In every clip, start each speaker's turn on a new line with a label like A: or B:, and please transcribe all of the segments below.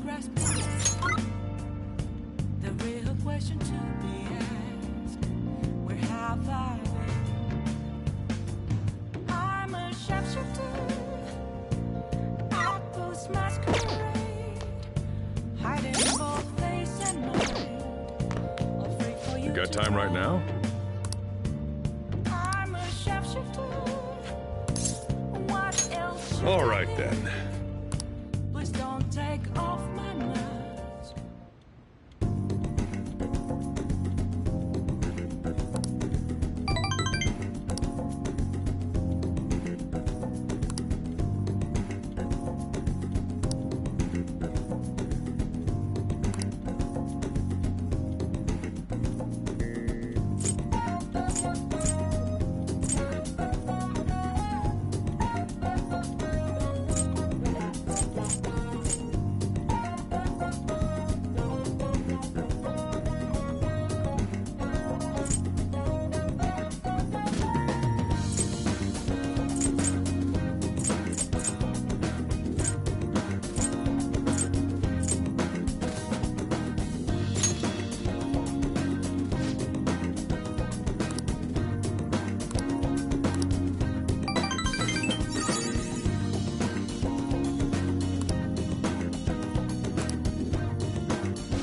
A: grasp it. The real question to be asked, where have I been? I'm a sharpshooter, outpost masquerade, hiding both face and mind. All free for you.
B: You got time right now?
A: I'm a sharpshooter. What else?
B: All right then.
A: Please don't take off my mask.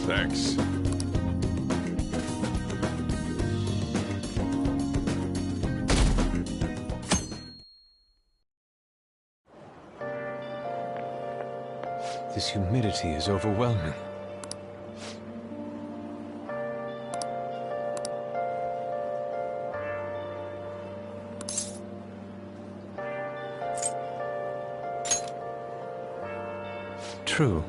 B: Thanks.
C: This humidity is overwhelming. True.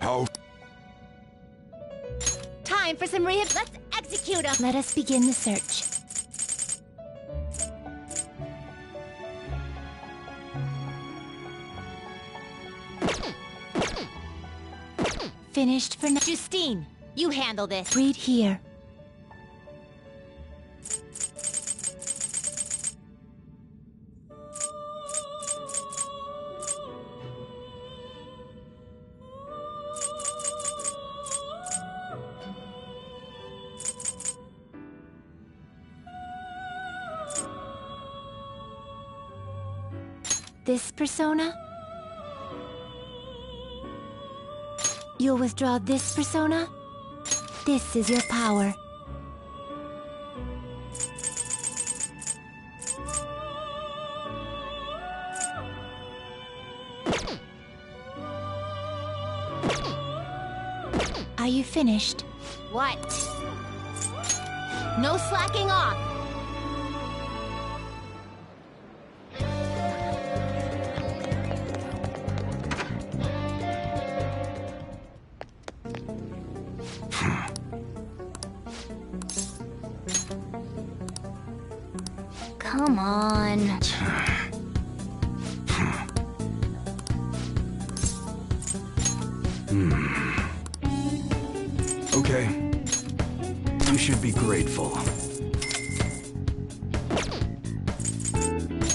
B: How?
D: Time for some rehab. Let's execute him. Let us begin the search. Finished for now. Justine, you handle this. Read here. This persona? You'll withdraw this persona? This is your power. Are you finished? What? No slacking off! Come on.
C: Okay. You should be grateful.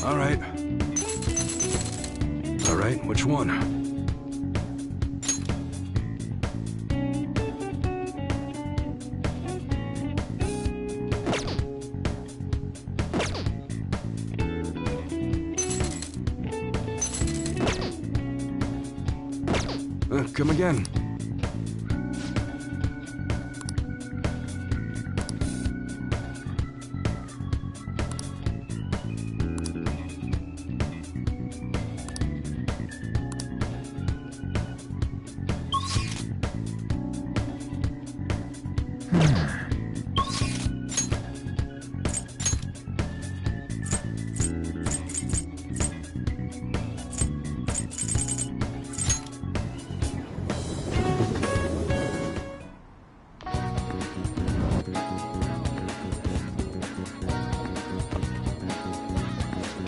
C: All right. All right, which one? Come again.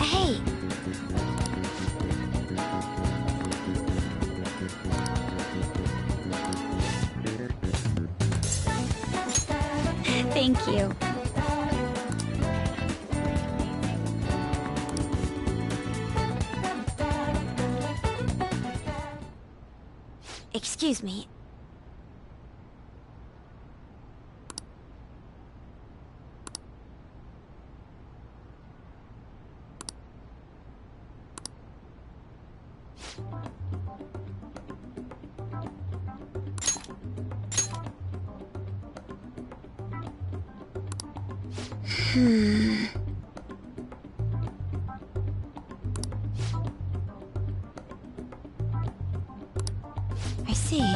D: Hey! Thank you. Excuse me. I see.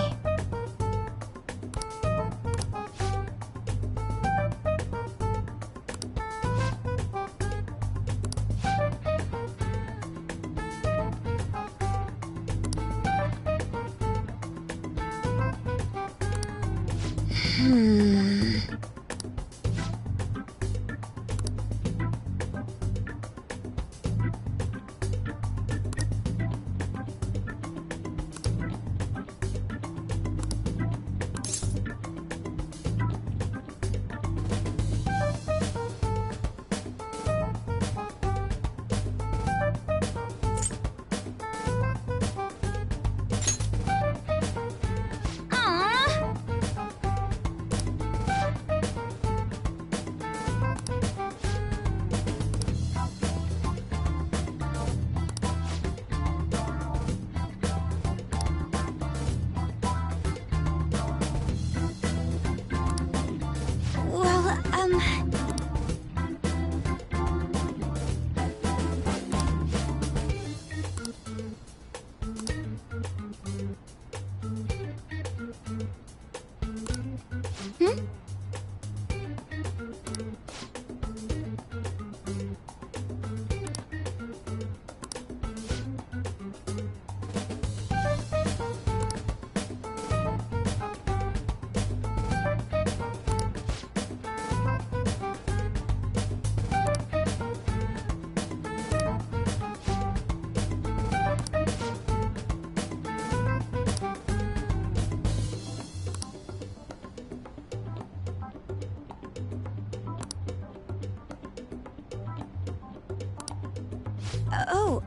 D: Oh,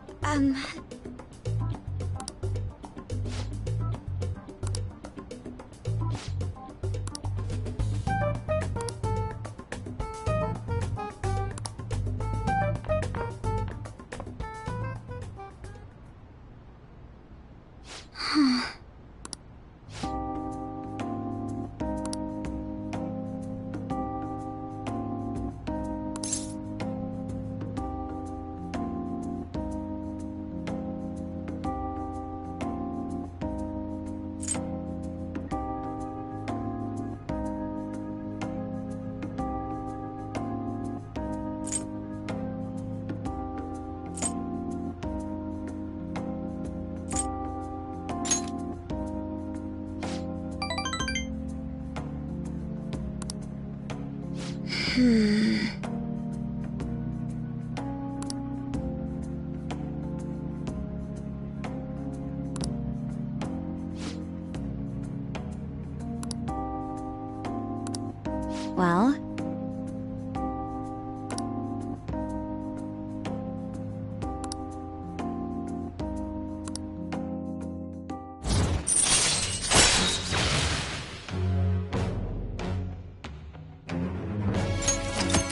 D: well,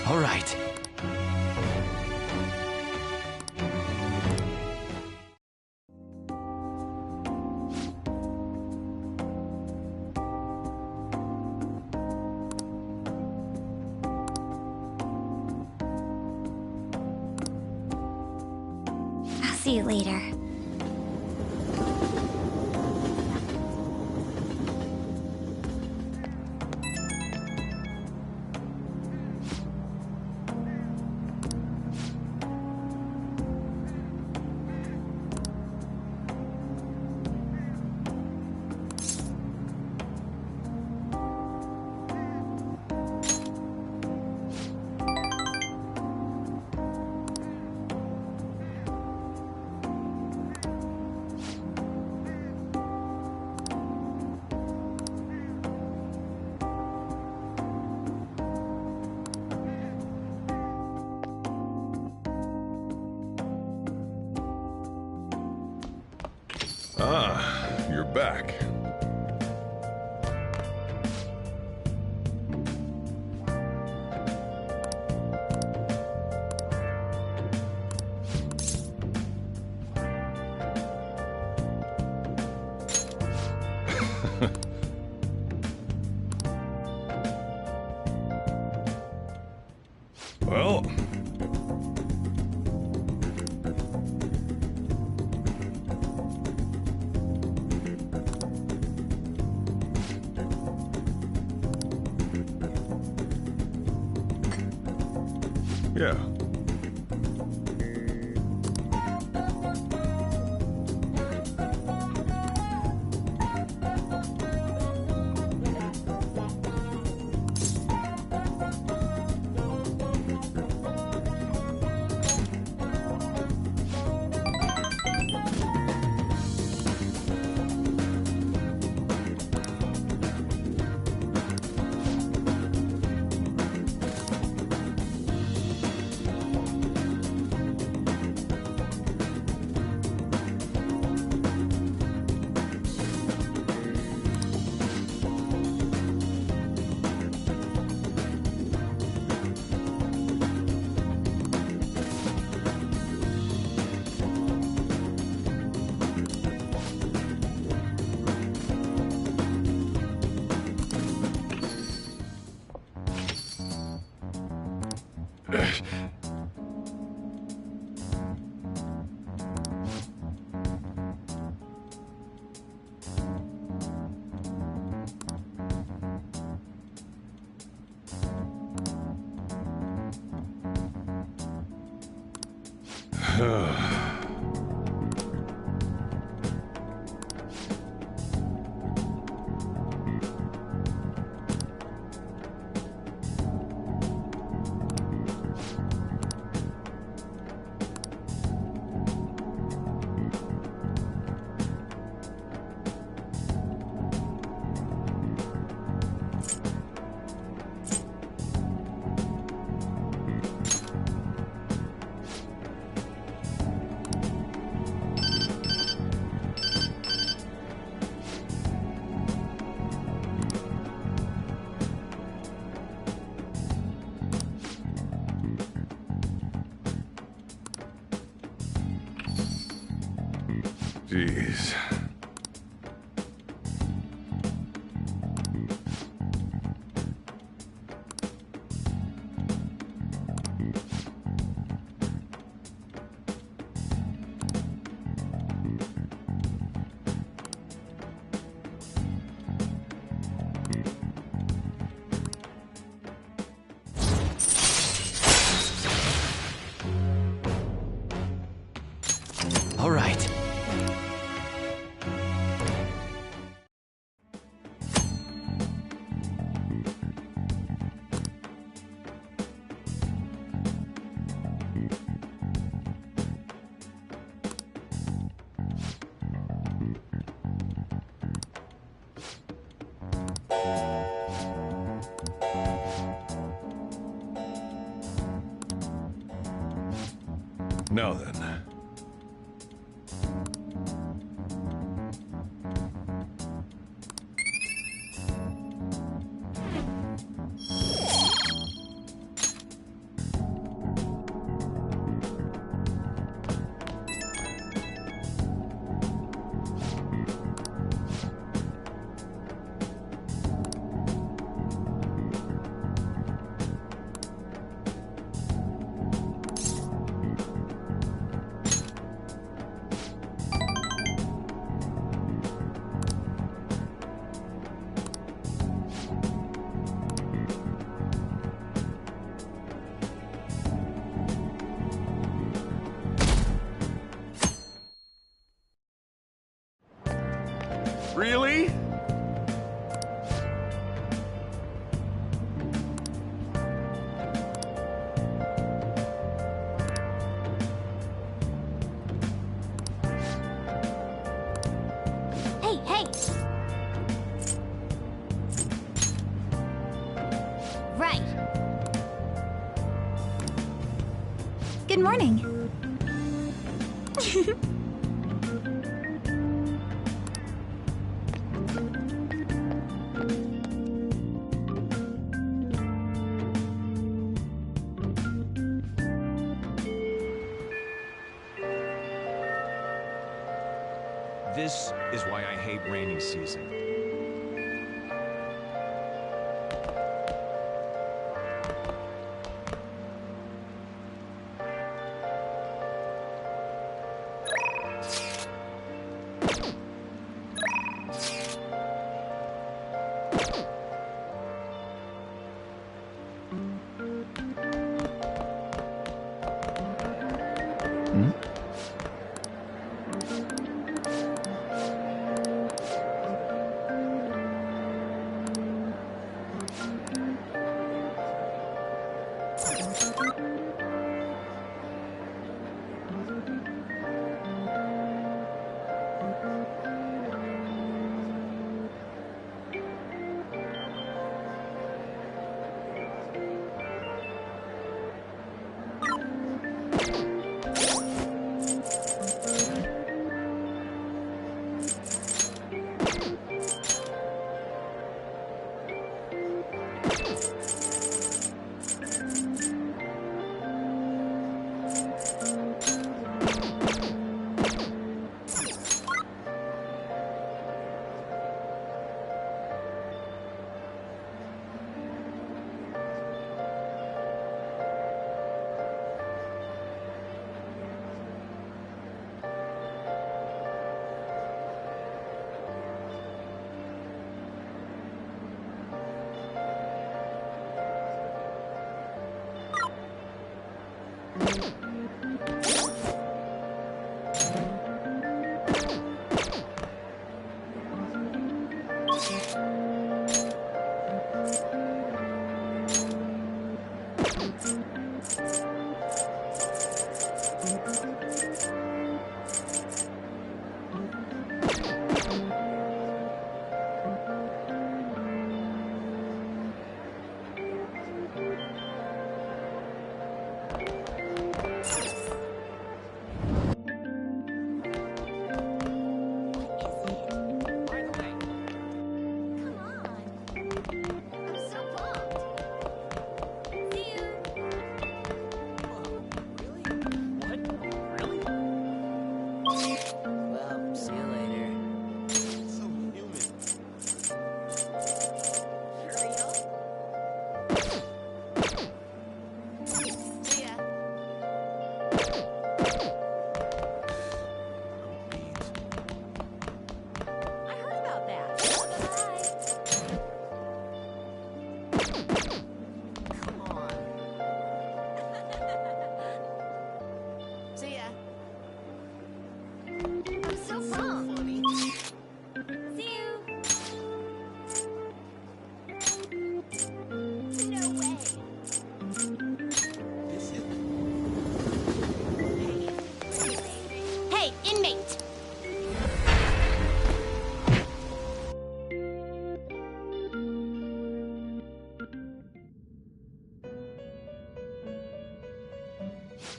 C: All right.
D: See you later.
B: Ah, you're back. Well... yeah. Jeez.
C: All right.
B: Now then.
E: Good morning.
C: This is why I hate rainy season.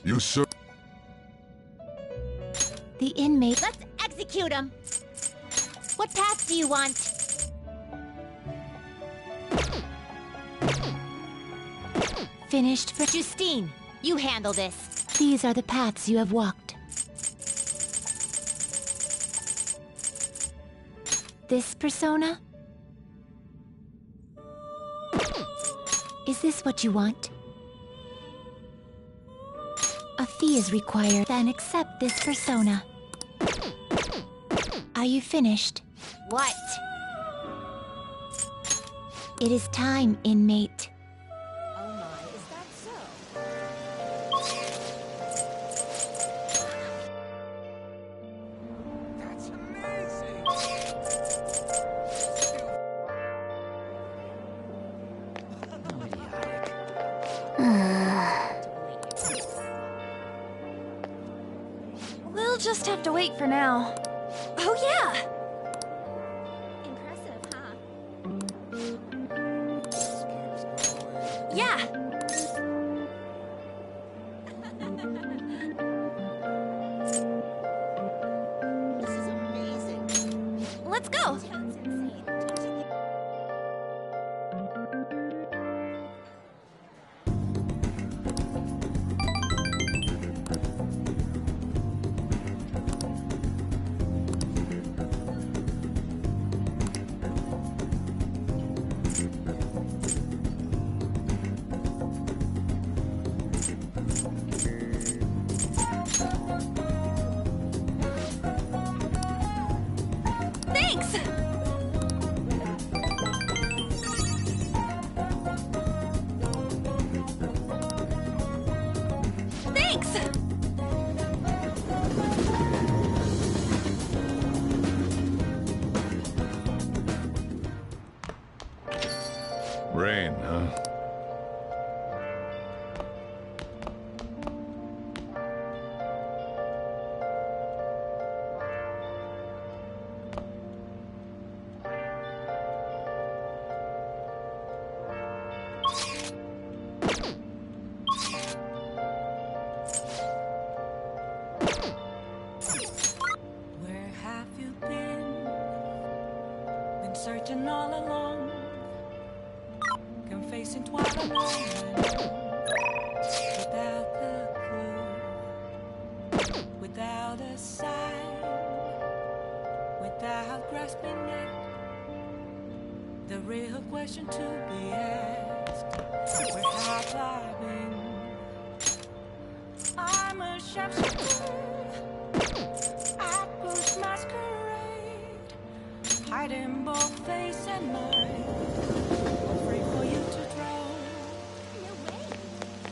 B: You sir.
D: The inmate. Let's execute him! What path do you want? Finished for Justine. You handle this. These are the paths you have walked. This persona? Is this what you want? A fee is required, then accept this persona. Are you finished? What? It is time, inmate.
E: Oh my, is that so?
C: That's amazing!
E: We'll just have to wait for now. Oh yeah! Impressive, huh? Yeah!
B: Rain, huh?
A: Where have you been? Been searching all along, confessing twice alone, without the clue, without a sign, without grasping it. The real question to be asked: where have I been? I'm a sharpshooter. I push masquerade, hiding both face and mind, free for you to throw.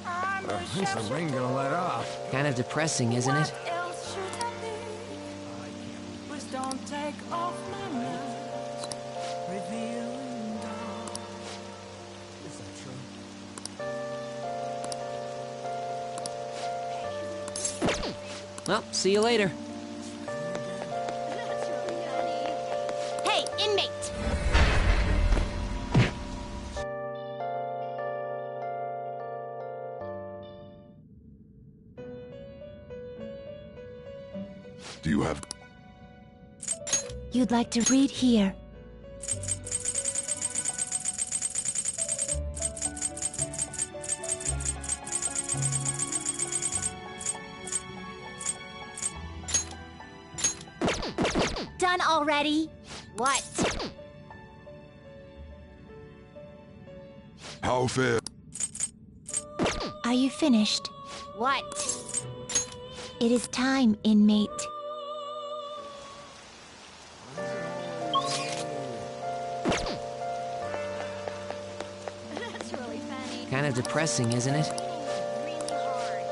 A: I'm a
C: When's the
A: sharpshooter.
C: rain gonna let off?
F: Kind of depressing, isn't it?
A: What else should I be? Please don't take off my mask, revealing dawn.
C: Is that true?
F: Well, see you later.
D: Hey, inmate!
B: Do you have...
D: You'd like to read here. Done already? What?
B: How fair?
D: Are you finished? What? It is time, inmate.
E: That's really funny.
F: Kind of depressing, isn't it?
E: Really hard.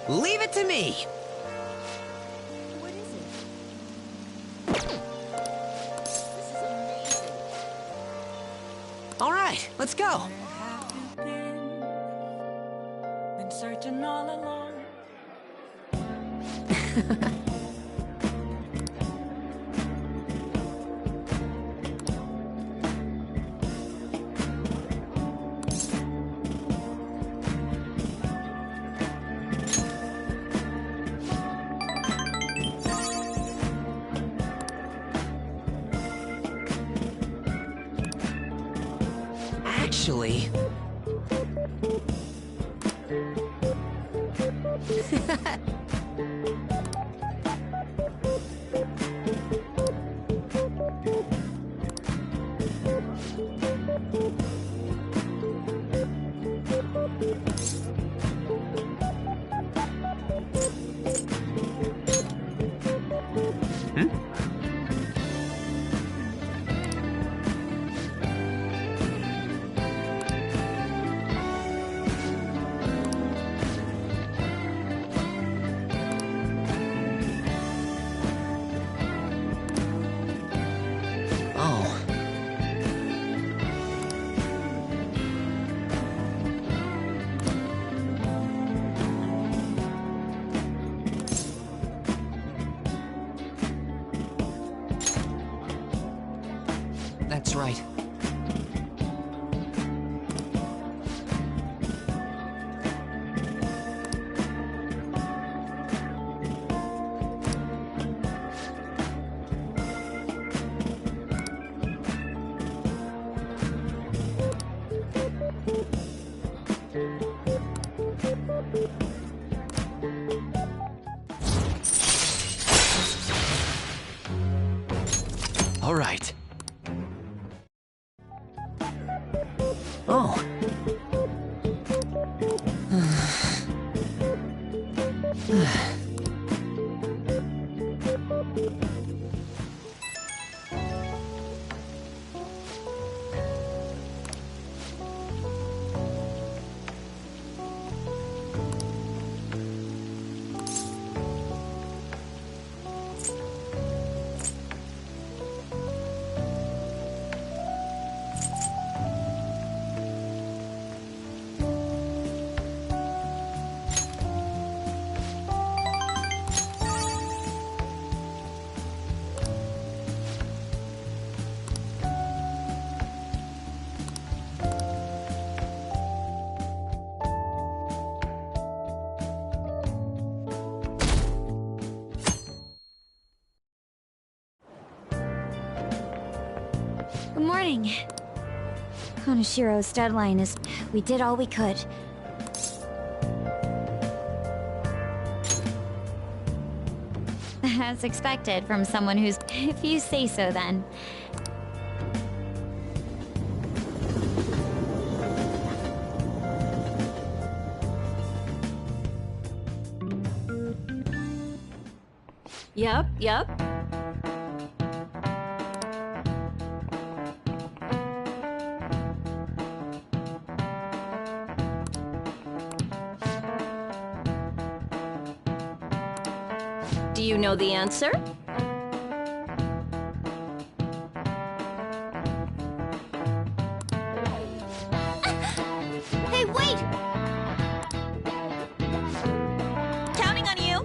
E: Whoa.
F: Leave it to me!
E: What is it? This is amazing.
F: All right, let's go.
A: Where have you been? Been searching all along.
F: Actually... Oh. That's right. All right. Oh.
D: Good morning. Konoshiro's deadline is... We did all we could. As expected from someone who's... If you say so, then.
E: Yep. Do you know the answer?
D: Hey, wait! Counting on you!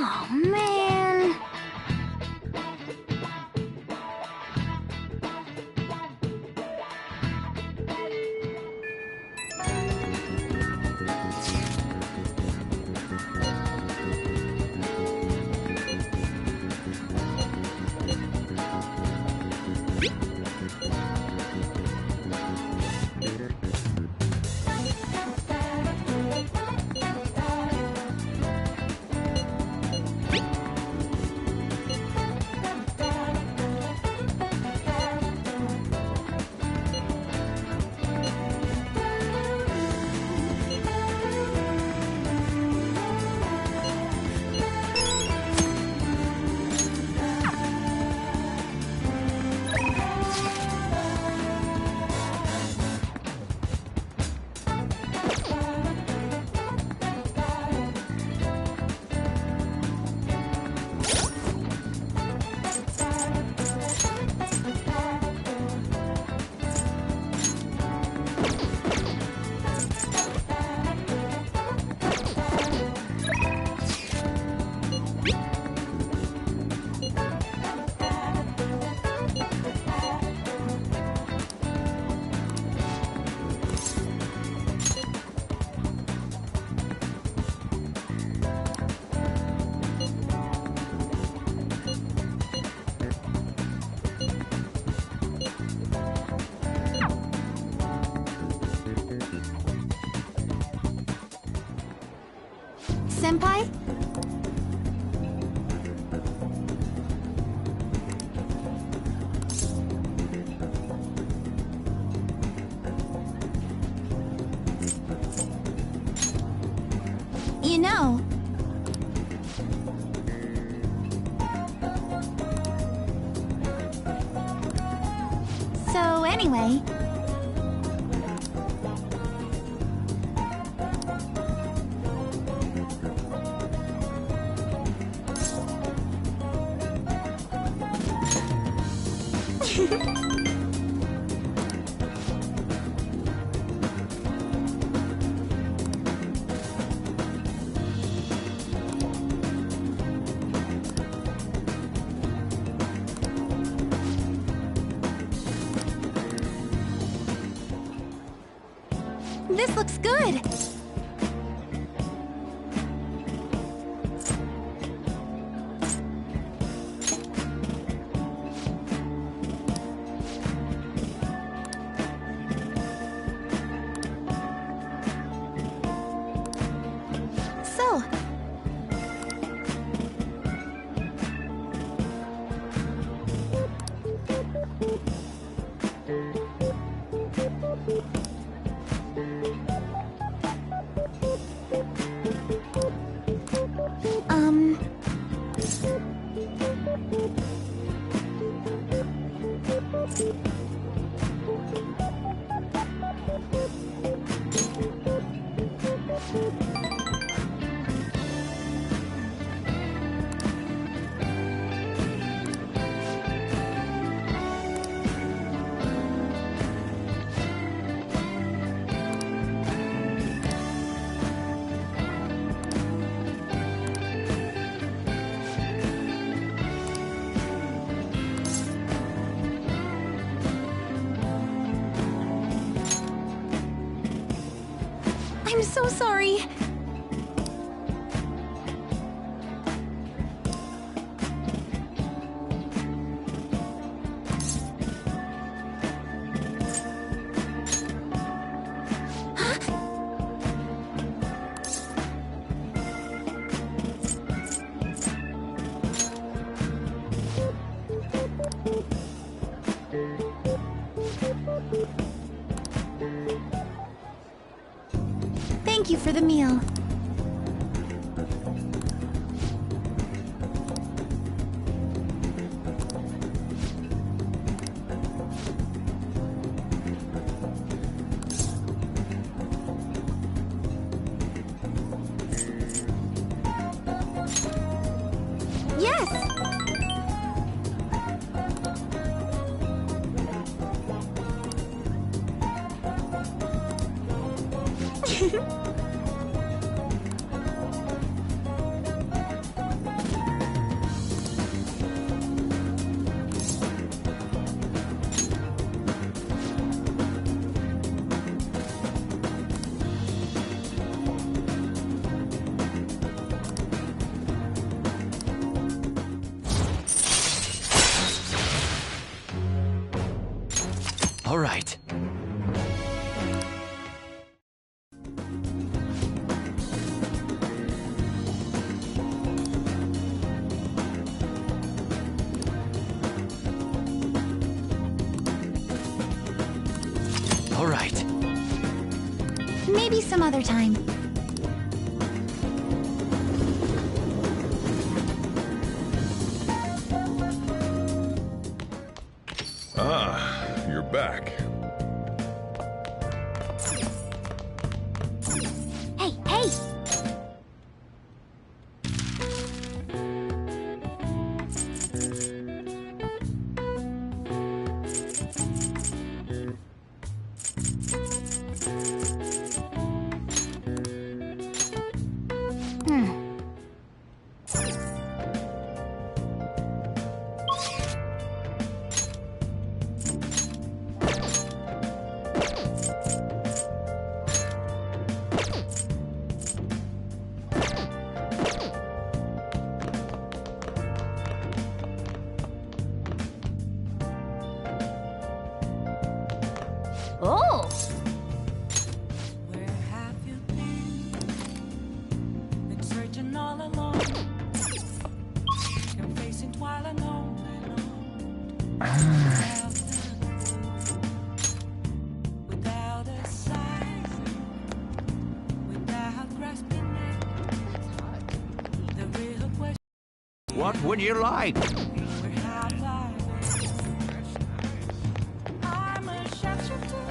D: Oh, man. Senpai? You know... So anyway... This looks good! So... I'm so sorry. Thank you for the meal. Yes!
F: All right. All right.
D: Maybe some other time.
B: Ah, you're back.
D: Hey, hey! Oh!
A: Where have you been? Been searching all along. You're facing twilight alone. Without a sign, without grasping it. The real question,
C: What would you like?
A: where have I been? I'm a sharpshooter.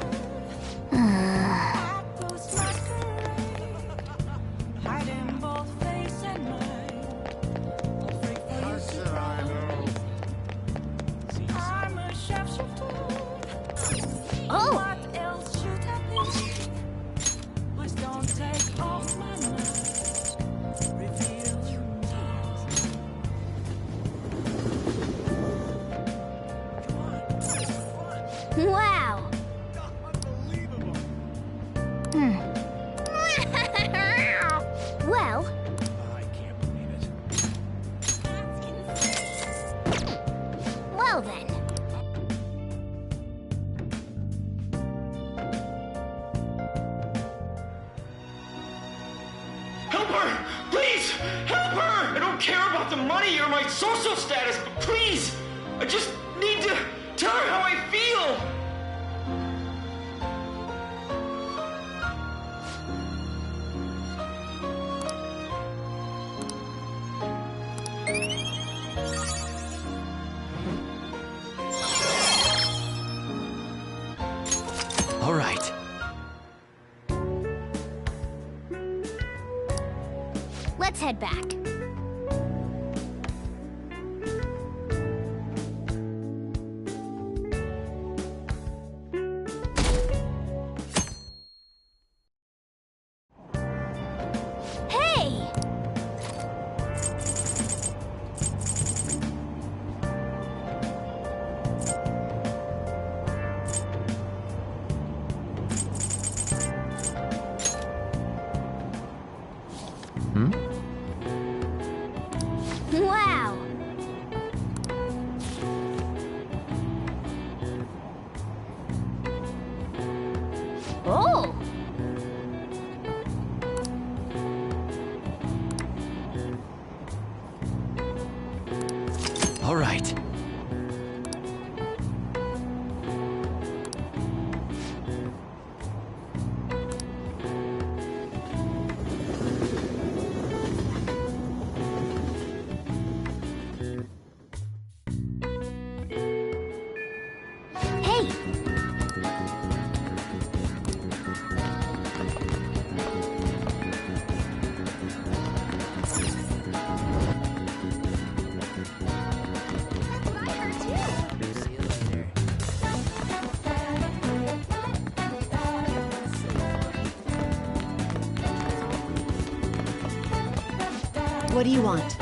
A: I post masquerade, hiding both face and mind. Afraid for you to find. I'm a sharpshooter.
D: Oh!
A: What else should I be? Please don't take off my mask. Reveal you
D: Wow! Well then.
G: Help her! Please! Help her! I don't care about the money or my social status, but please! I just need to tell her how I feel!
F: All right.
D: Let's head back. Hey! Wow! Oh!
F: All right.
D: Hey!
H: What do you want?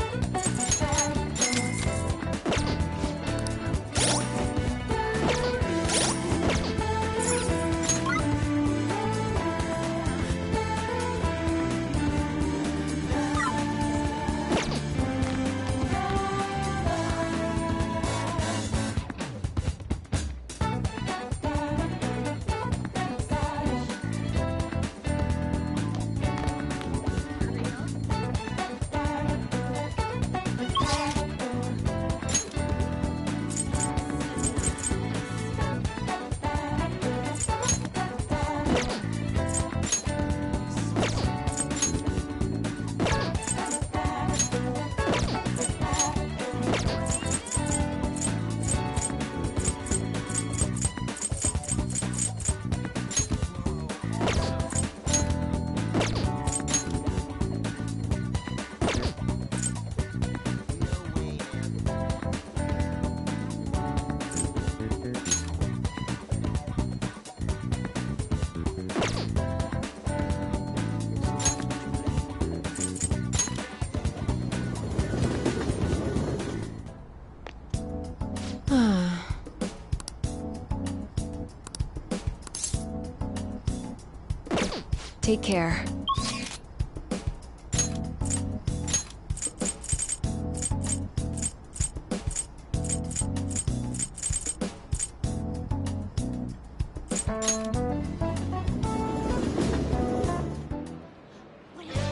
H: Take care.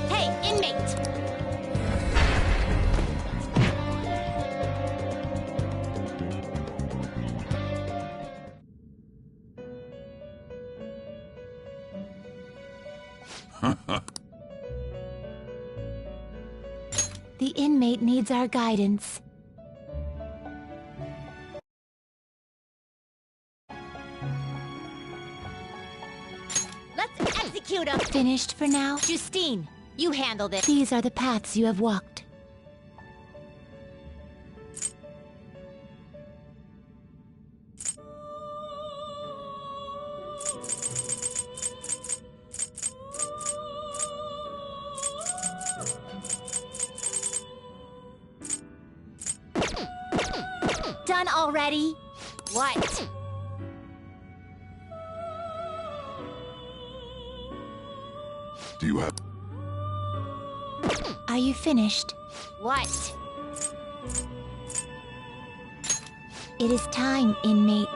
D: Hey, inmate! The inmate needs our guidance.
E: Let's execute him!
D: Finished for now?
E: Justine, you handled it.
D: These are the paths you have walked. Done already?
E: What?
B: Do you have...
D: Are you finished?
E: What?
D: It is time, inmate.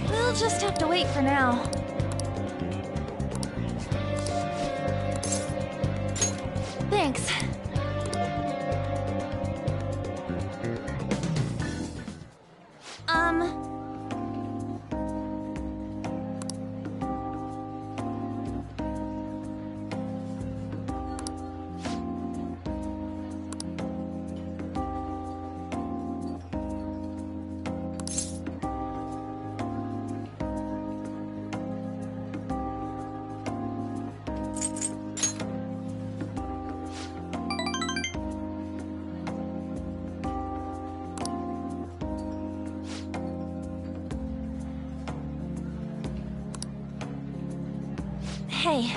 I: We'll just have to wait for now. Thanks. Hey.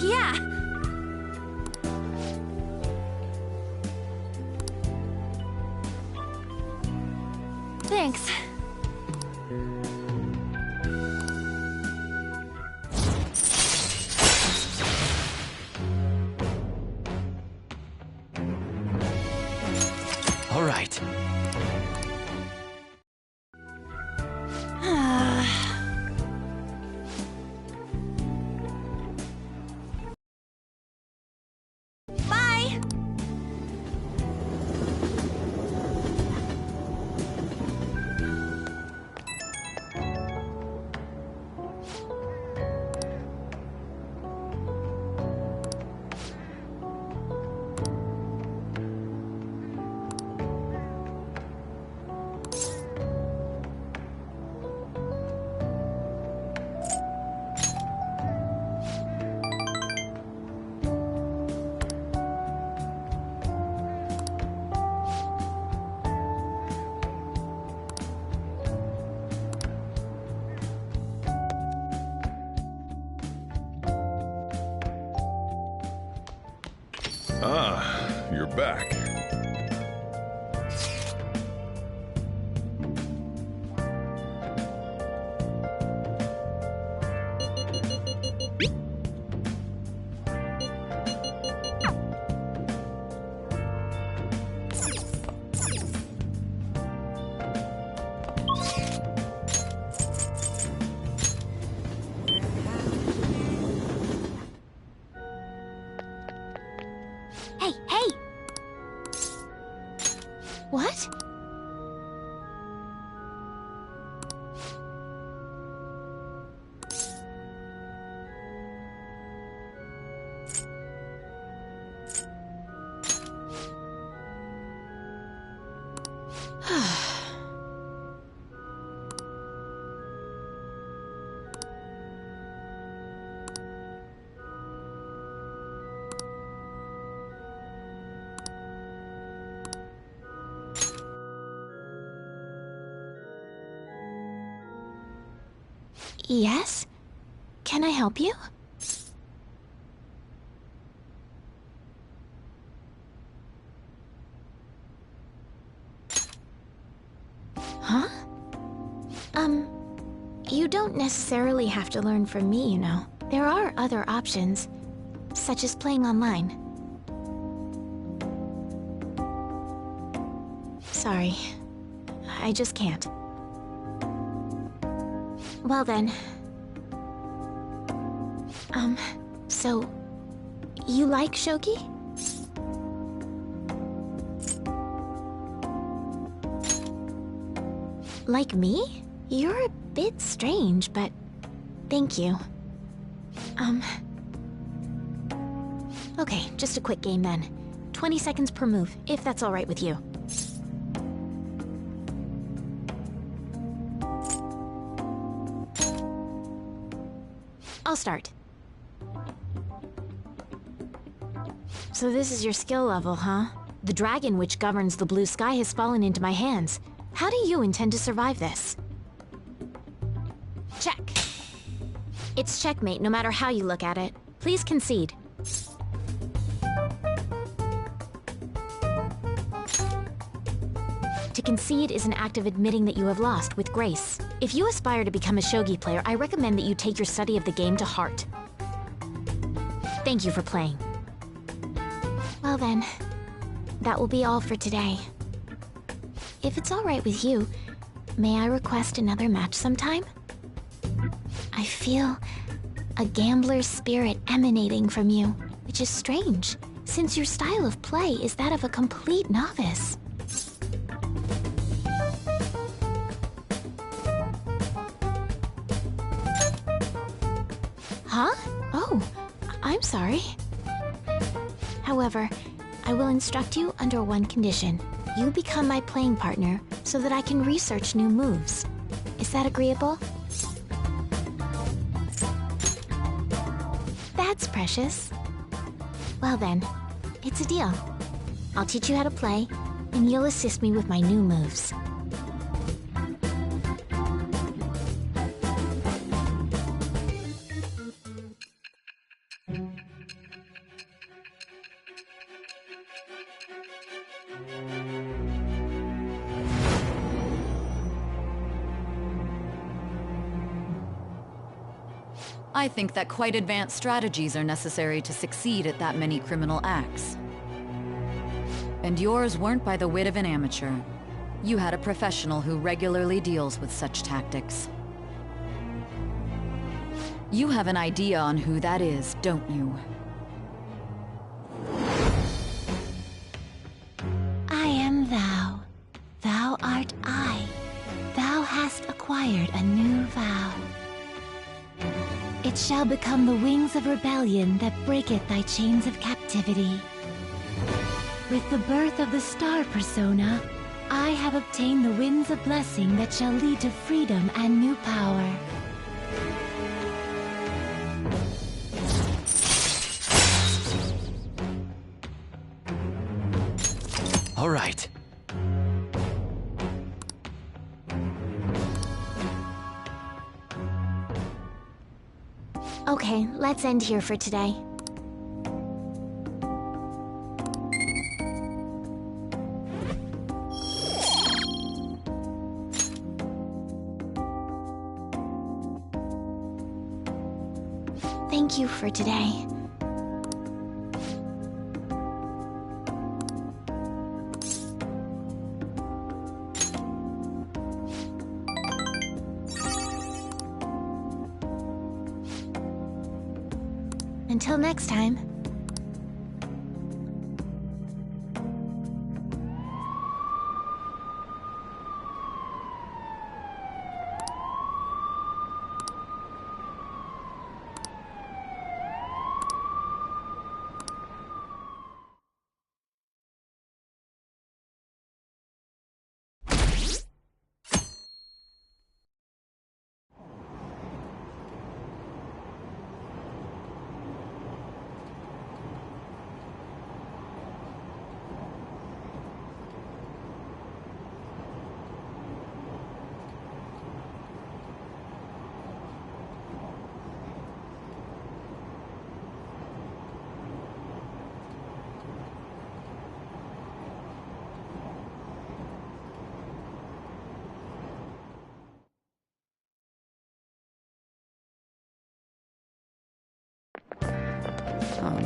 I: Yeah. Thanks.
F: All right.
I: Bye.
B: Ah, you're back.
D: What? Yes? Can I help you? Huh? You don't necessarily have to learn from me, you know. There are other options, such as playing online. Sorry, I just can't. Well then. So, you like shogi? Like me? You're a bit strange, but thank you. Okay, just a quick game then. 20 seconds per move, if that's all right with you. I'll start. So this is your skill level, huh? The dragon which governs the blue sky has fallen into my hands. How do you intend to survive this? Check. It's checkmate no matter how you look at it. Please concede. To concede is an act of admitting that you have lost with grace. If you aspire to become a shogi player, I recommend that you take your study of the game to heart. Thank you for playing. Well then, that will be all for today. If it's all right with you, may I request another match sometime? I feel a gambler's spirit emanating from you, which is strange, since your style of play is that of a complete novice. Huh? Oh, I'm sorry. However, I will instruct you under one condition. You become my playing partner so that I can research new moves. Is that agreeable? That's precious. Well then, it's a deal. I'll teach you how to play, and you'll assist me with my new moves.
J: I think that quite advanced strategies are necessary to succeed at that many criminal acts. And yours weren't by the wit of an amateur. You had a professional who regularly deals with such tactics. You have an idea on who that is, don't you?
D: I am thou. Thou art I. Thou hast acquired a new vow. It shall become the wings of rebellion that breaketh thy chains of captivity. With the birth of the star persona, I have obtained the winds of blessing that shall lead to freedom and new power.
F: All right.
D: Okay, let's end here for today. Thank you for today. Until next time.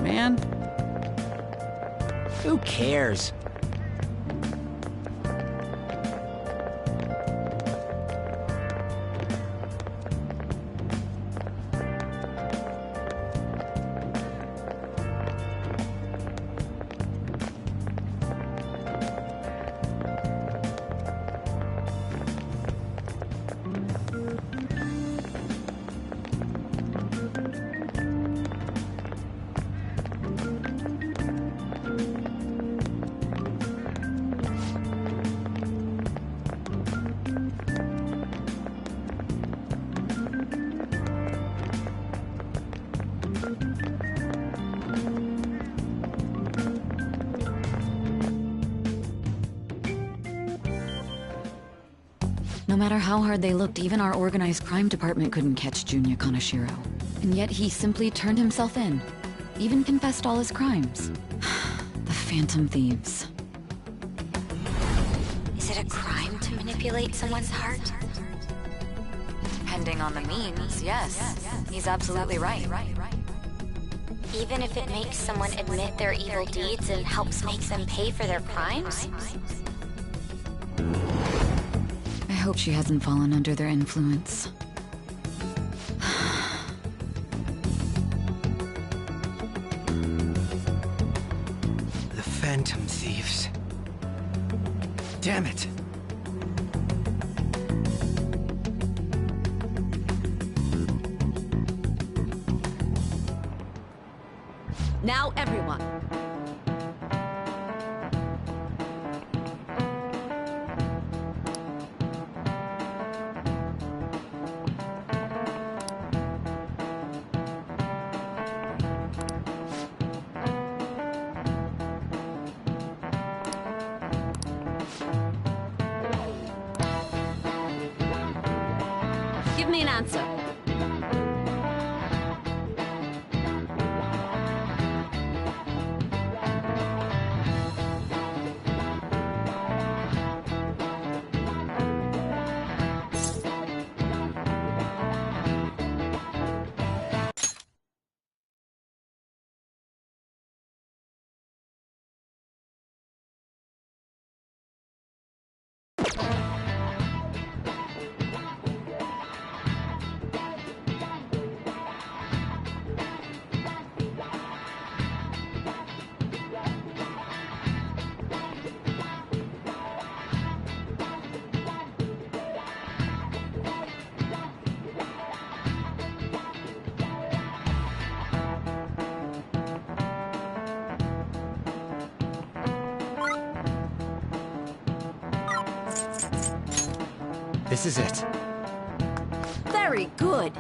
J: man.
F: Who cares?
J: No matter how hard they looked, even our organized crime department couldn't catch Junya Kaneshiro. And yet he simply turned himself in. Even confessed all his crimes. The Phantom Thieves.
D: Is it a crime to manipulate someone's heart?
J: Depending on the means, yes. He's absolutely right.
D: Even if it makes someone admit their evil deeds and helps make them pay for their crimes?
J: I hope she hasn't fallen under their influence.
F: The Phantom Thieves. Damn it!
I: Now, everyone. Give me an answer.
F: This is it.
I: Very good.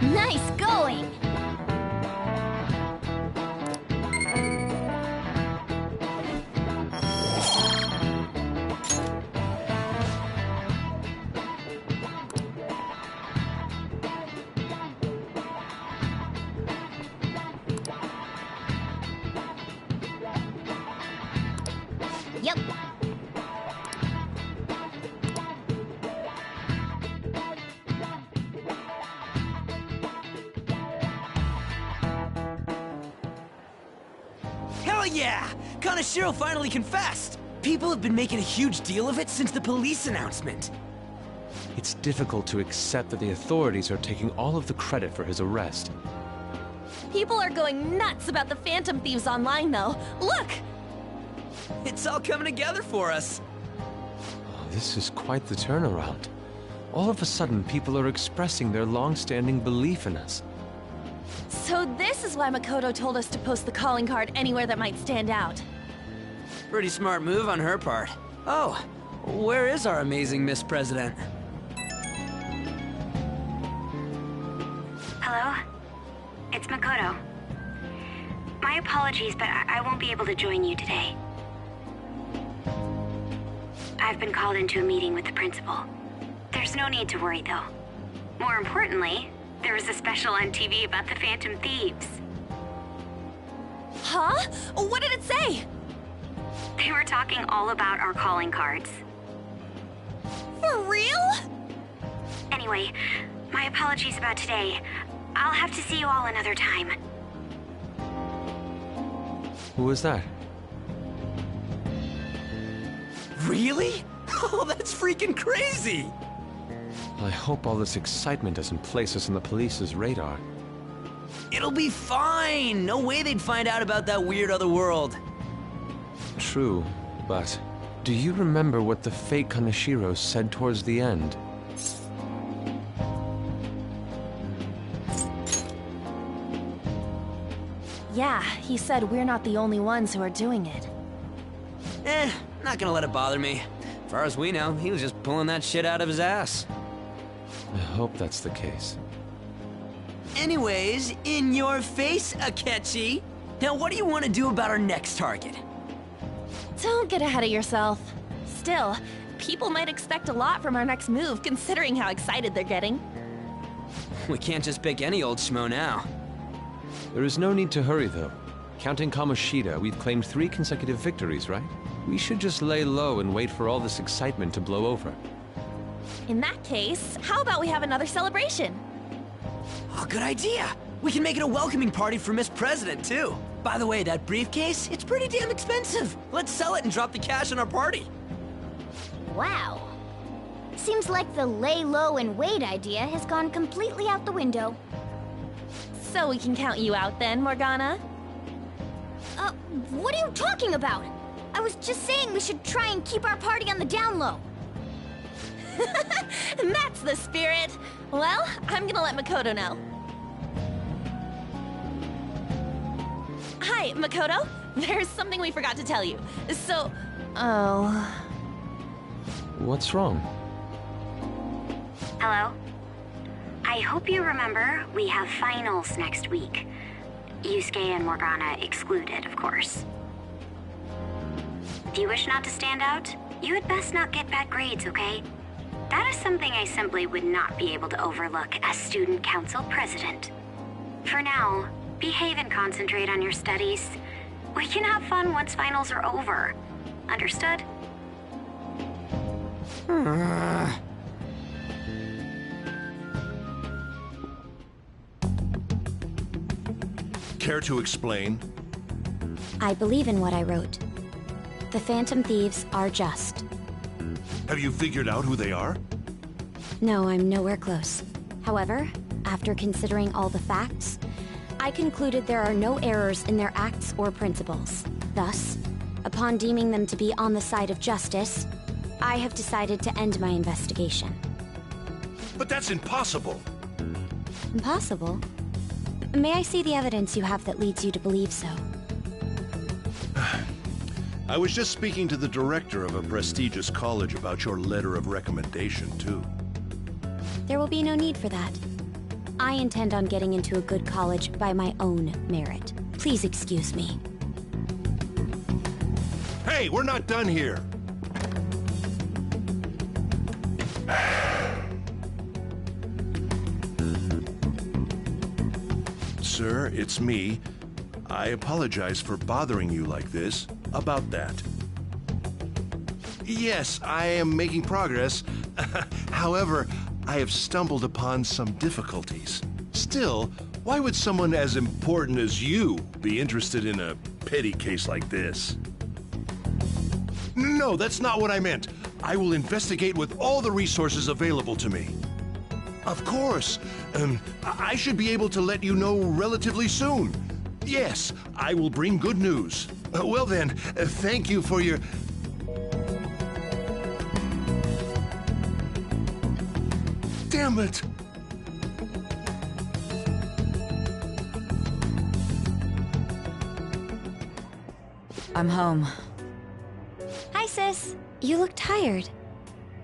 E: Nice going! Yep.
F: Hell yeah! Kaneshiro finally confessed! People have been making a huge deal of it since the police announcement.
K: It's difficult to accept that the authorities are taking all of the credit for his arrest.
I: People are going nuts about the Phantom Thieves online, though. Look!
F: It's all coming together for us.
K: Oh, this is quite the turnaround. All of a sudden, people are expressing their long-standing belief in us.
I: So this is why Makoto told us to post the calling card anywhere that might stand out.
F: Pretty smart move on her part. Oh, where is our amazing Miss President?
L: Hello? It's Makoto. My apologies, but I won't be able to join you today. I've been called into a meeting with the principal. There's no need to worry, though. More importantly, There was a special on TV about the Phantom Thieves.
I: Huh? What did it say?
L: They were talking all about our calling cards.
I: For real?
L: Anyway, my apologies about today. I'll have to see you all another time.
K: Who was that?
F: Really? Oh, that's freaking crazy!
K: I hope all this excitement doesn't place us on the police's radar.
F: It'll be fine! No way they'd find out about that weird other world.
K: True, but do you remember what the fake Kaneshiro said towards the end?
I: Yeah, he said we're not the only ones who are doing it.
F: Not gonna let it bother me. As far as we know, he was just pulling that shit out of his ass.
K: I hope that's the case.
F: Anyways, in your face, Akechi. Now what do you want to do about our next target?
I: Don't get ahead of yourself. Still, people might expect a lot from our next move, considering how excited they're getting.
F: We can't just pick any old schmo now.
K: There is no need to hurry, though. Counting Kamoshida, we've claimed 3 consecutive victories, right? We should just lay low and wait for all this excitement to blow over.
I: In that case, how about we have another celebration?
F: Oh, good idea! We can make it a welcoming party for Miss President, too. By the way, that briefcase, it's pretty damn expensive. Let's sell it and drop the cash on our party.
E: Wow. Seems like the lay low and wait idea has gone completely out the window.
I: So we can count you out then, Morgana?
E: What are you talking about? I was just saying we should try and keep our party on the down low.
I: That's the spirit. Well, I'm gonna let Makoto know. Hi, Makoto. There's something we forgot to tell you. So,
K: What's wrong?
L: Hello? I hope you remember we have finals next week. Yusuke and Morgana excluded, of course. Do you wish not to stand out? You had best not get bad grades, okay? That is something I simply would not be able to overlook as student council president. For now, behave and concentrate on your studies. We can have fun once finals are over. Understood?
B: Care to explain?
D: I believe in what I wrote. The Phantom Thieves are just.
B: Have you figured out who they are?
D: No, I'm nowhere close. However, after considering all the facts, I concluded there are no errors in their acts or principles. Thus, upon deeming them to be on the side of justice, I have decided to end my investigation.
B: But that's impossible!
D: Impossible? May I see the evidence you have that leads you to believe so?
B: I was just speaking to the director of a prestigious college about your letter of recommendation, too.
D: There will be no need for that. I intend on getting into a good college by my own merit. Please excuse me.
B: Hey, we're not done here! Sir, it's me. I apologize for bothering you like this about that. Yes, I am making progress. However, I have stumbled upon some difficulties. Still, why would someone as important as you be interested in a petty case like this? No, that's not what I meant. I will investigate with all the resources available to me. Of course. I should be able to let you know relatively soon. Yes, I will bring good news. Well then, thank you for your... Damn it!
J: I'm home.
D: Hi, sis. You look tired.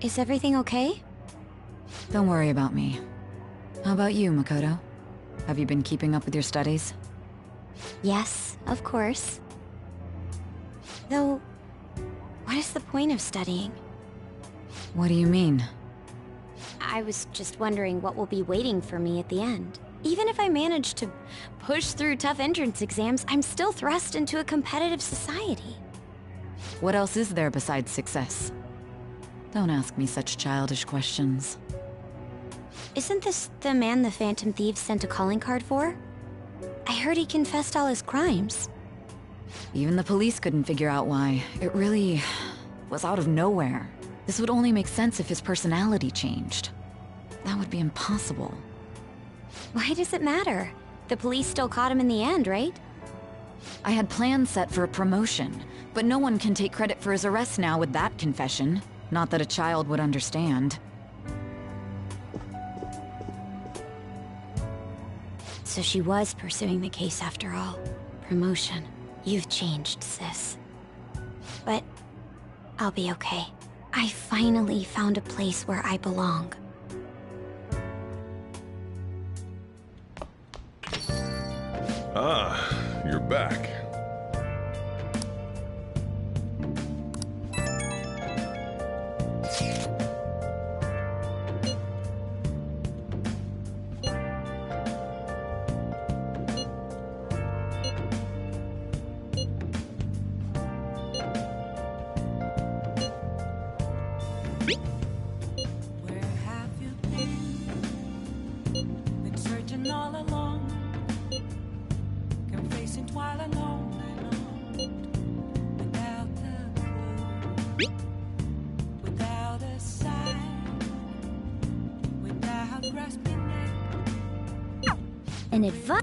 D: Is everything okay?
J: Don't worry about me. How about you, Makoto? Have you been keeping up with your studies?
D: Yes, of course. Though, what is the point of studying?
J: What do you mean?
E: I was just wondering what will be waiting for me at the end. Even if I manage to push through tough entrance exams, I'm still thrust into a competitive society.
J: What else is there besides success? Don't ask me such childish questions.
E: Isn't this the man the Phantom Thieves sent a calling card for? I heard he confessed all his crimes.
J: Even the police couldn't figure out why. It really was out of nowhere. This would only make sense if his personality changed. That would be impossible.
E: Why does it matter? The police still caught him in the end, right?
J: I had plans set for a promotion, but no one can take credit for his arrest now with that confession. Not that a child would understand.
E: So she was pursuing the case after all. Promotion. You've changed, sis. But I'll be okay. I finally found a place where I belong.
M: Ah, you're back.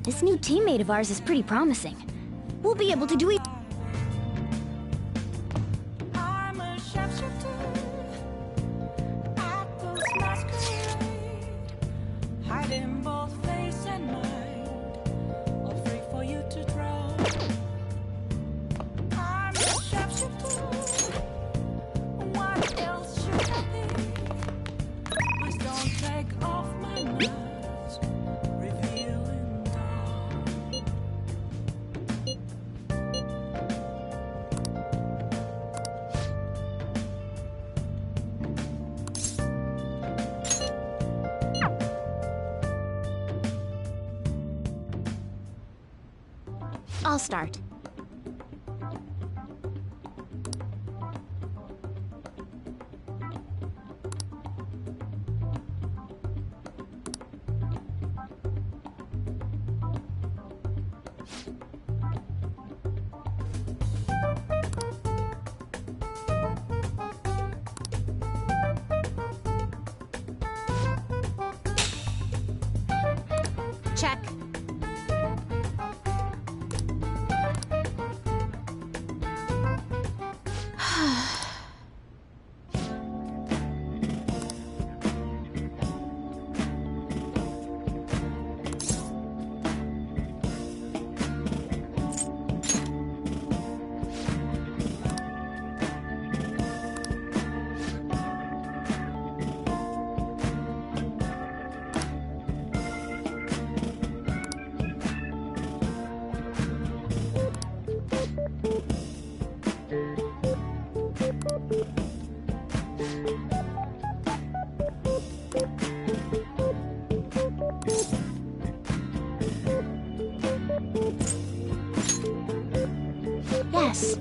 E: This new teammate of ours is pretty promising. We'll be able to do it.
A: I'm a sharpshooter at this masquerade, hiding both face and mind, all free for you to draw. I'm a sharpshooter. What else should I be? Please don't take off my mask, revealing.
D: I'll start. Check. Yes.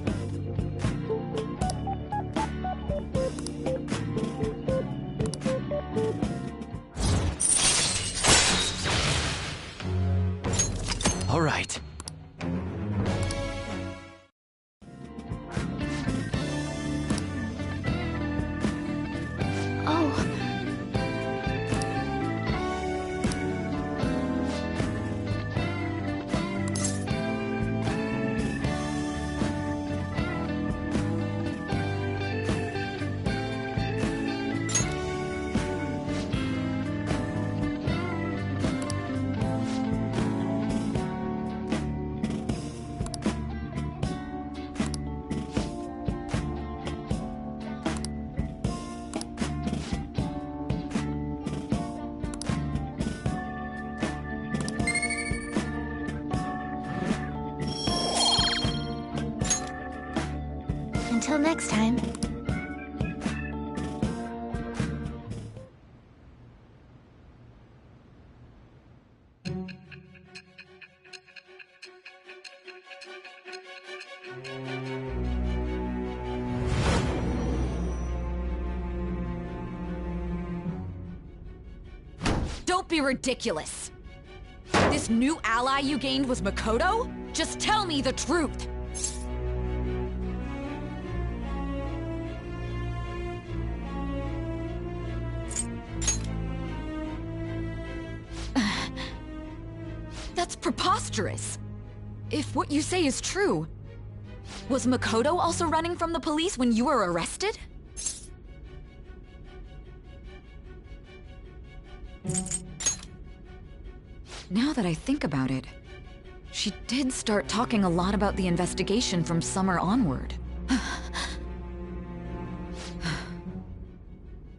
F: All right.
D: Until next time.
J: Don't be ridiculous! This new ally you gained was Makoto? Just tell me the truth! That's preposterous! If what you say is true, was Makoto also running from the police when you were arrested? Now that I think about it, she did start talking a lot about the investigation from summer onward.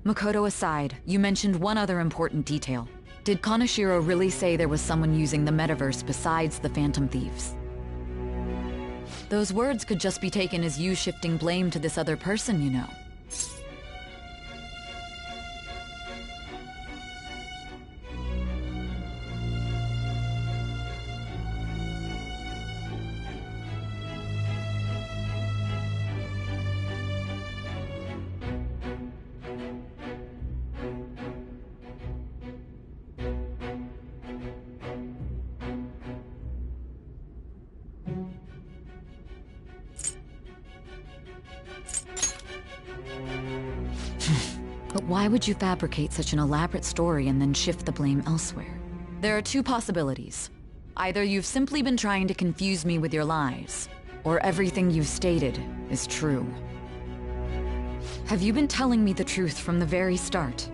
J: Makoto aside, you mentioned one other important detail. Did Kaneshiro really say there was someone using the metaverse besides the Phantom Thieves? Those words could just be taken as you shifting blame to this other person, you know. But why would you fabricate such an elaborate story and then shift the blame elsewhere? There are two possibilities. Either you've simply been trying to confuse me with your lies, or everything you've stated is true. Have you been telling me the truth from the very start?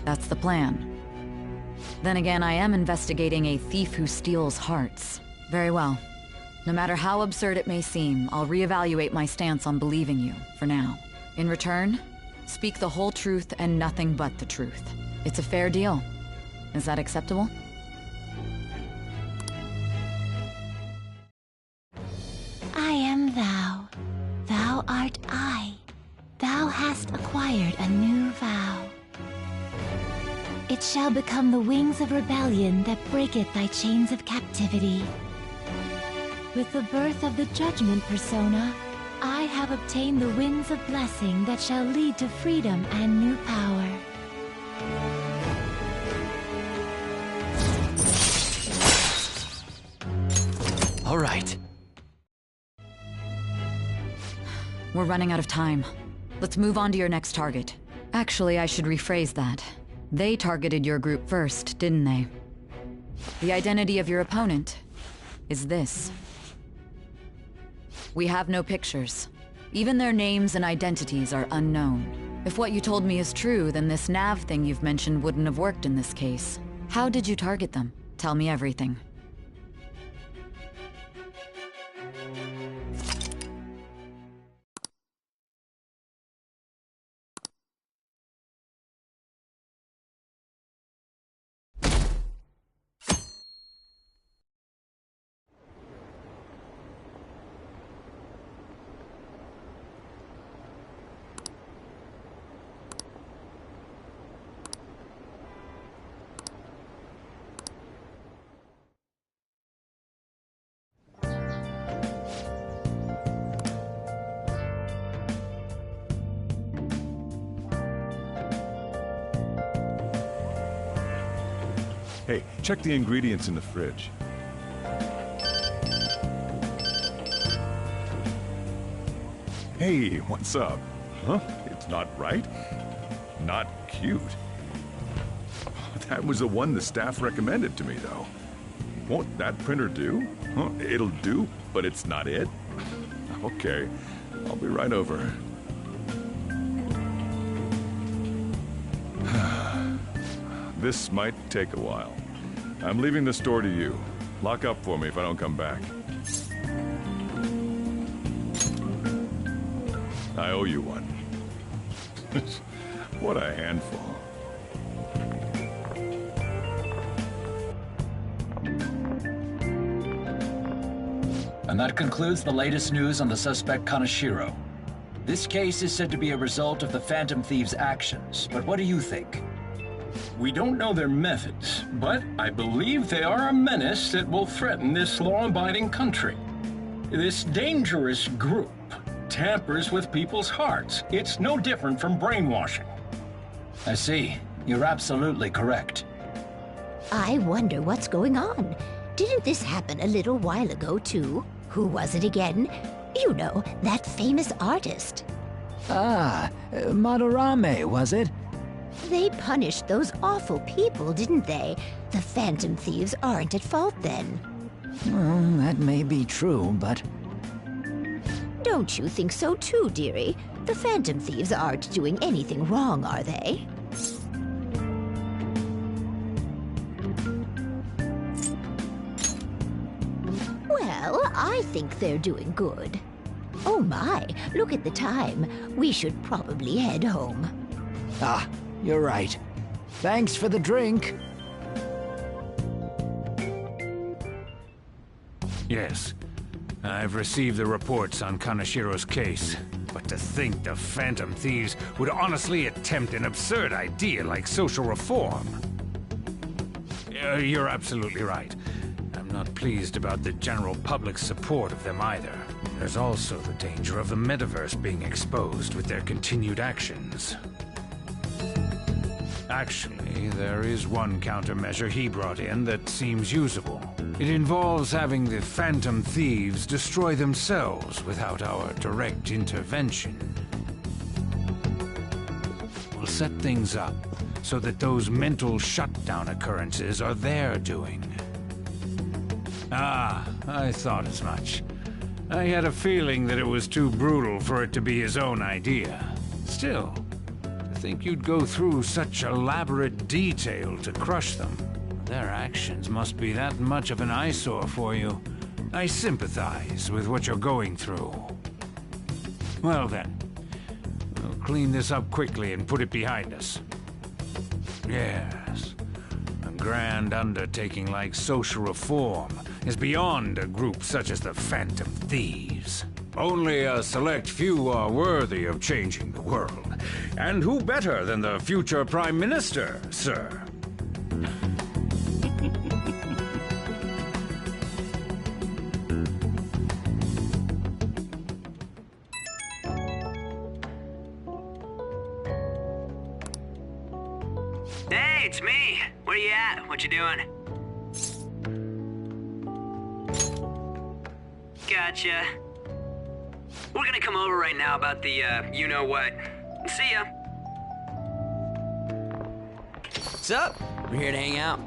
J: That's the plan. Then again, I am investigating a thief who steals hearts. Very well. No matter how absurd it may seem, I'll reevaluate my stance on believing you, for now. In return, speak the whole truth and nothing but the truth. It's a fair deal. Is that acceptable?
E: I am thou. Thou art I. Thou hast acquired a new vow. It shall become the wings of rebellion that breaketh thy chains of captivity. With the birth of the judgment persona, I have obtained the winds of blessing that shall lead to freedom and new power.
F: All right.
J: We're running out of time. Let's move on to your next target. Actually, I should rephrase that. They targeted your group first, didn't they? The identity of your opponent is this. We have no pictures. Even their names and identities are unknown. If what you told me is true, then this nav thing you've mentioned wouldn't have worked in this case. How did you target them? Tell me everything.
M: Hey, check the ingredients in the fridge. Hey, what's up? Huh? It's not right? Not cute. That was the one the staff recommended to me, though. Won't that printer do? Huh? It'll do, but it's not it? Okay, I'll be right over. this might take a while. I'm leaving the store to you. Lock up for me if I don't come back. I owe you one. What a handful.
N: And that concludes the latest news on the suspect Kaneshiro. This case is said to be a result of the Phantom Thieves' actions, but what do you think?
O: We don't know their methods, but I believe they are a menace that will threaten this law-abiding country. This dangerous group tampers with people's hearts. It's no different from brainwashing.
N: I see. You're absolutely correct.
P: I wonder what's going on. Didn't this happen a little while ago, too? Who was it again? You know, that famous artist.
Q: Ah, Madarame, was it?
P: They punished those awful people, didn't they? The Phantom Thieves aren't at fault then.
Q: Well, that may be true, but...
P: Don't you think so too, dearie? The Phantom Thieves aren't doing anything wrong, are they? Well, I think they're doing good. Oh my, look at the time. We should probably head home.
Q: Ah, you're right. Thanks for the drink.
R: Yes, I've received the reports on Kaneshiro's case. But to think the Phantom Thieves would honestly attempt an absurd idea like social reform. You're absolutely right. I'm not pleased about the general public's support of them either. There's also the danger of the metaverse being exposed with their continued actions. Actually, there is one countermeasure he brought in that seems usable. It involves having the Phantom Thieves destroy themselves without our direct intervention. We'll set things up so that those mental shutdown occurrences are their doing. Ah, I thought as much. I had a feeling that it was too brutal for it to be his own idea. Still, to think you'd go through such elaborate detail to crush them. Their actions must be that much of an eyesore for you. I sympathize with what you're going through. Well then, we'll clean this up quickly and put it behind us. Yes, a grand undertaking like social reform is beyond a group such as the Phantom Thieves. Only a select few are worthy of changing the world. And who better than the future Prime Minister, sir?
F: Hey, it's me. Where you at? What you doing? Gotcha. We're gonna come over right now about the, you-know-what. See ya. What's up? We're here to hang out.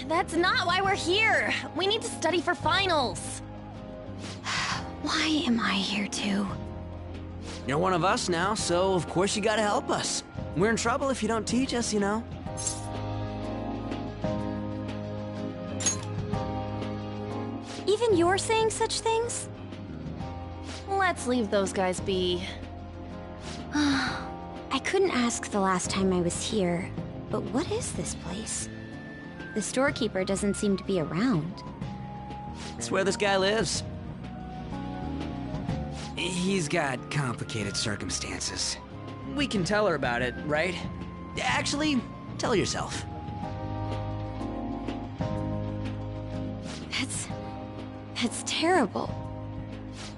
I: That's not why we're here. We need to study for finals.
E: Why am I here too?
F: You're one of us now, so of course you gotta help us. We're in trouble if you don't teach us, you know.
E: Even you're saying such things?
I: Let's leave those guys be.
E: I couldn't ask the last time I was here, but what is this place? The storekeeper doesn't seem to be around.
F: It's where this guy lives. He's got complicated circumstances. We can tell her about it, right? Actually, tell yourself.
E: That's terrible.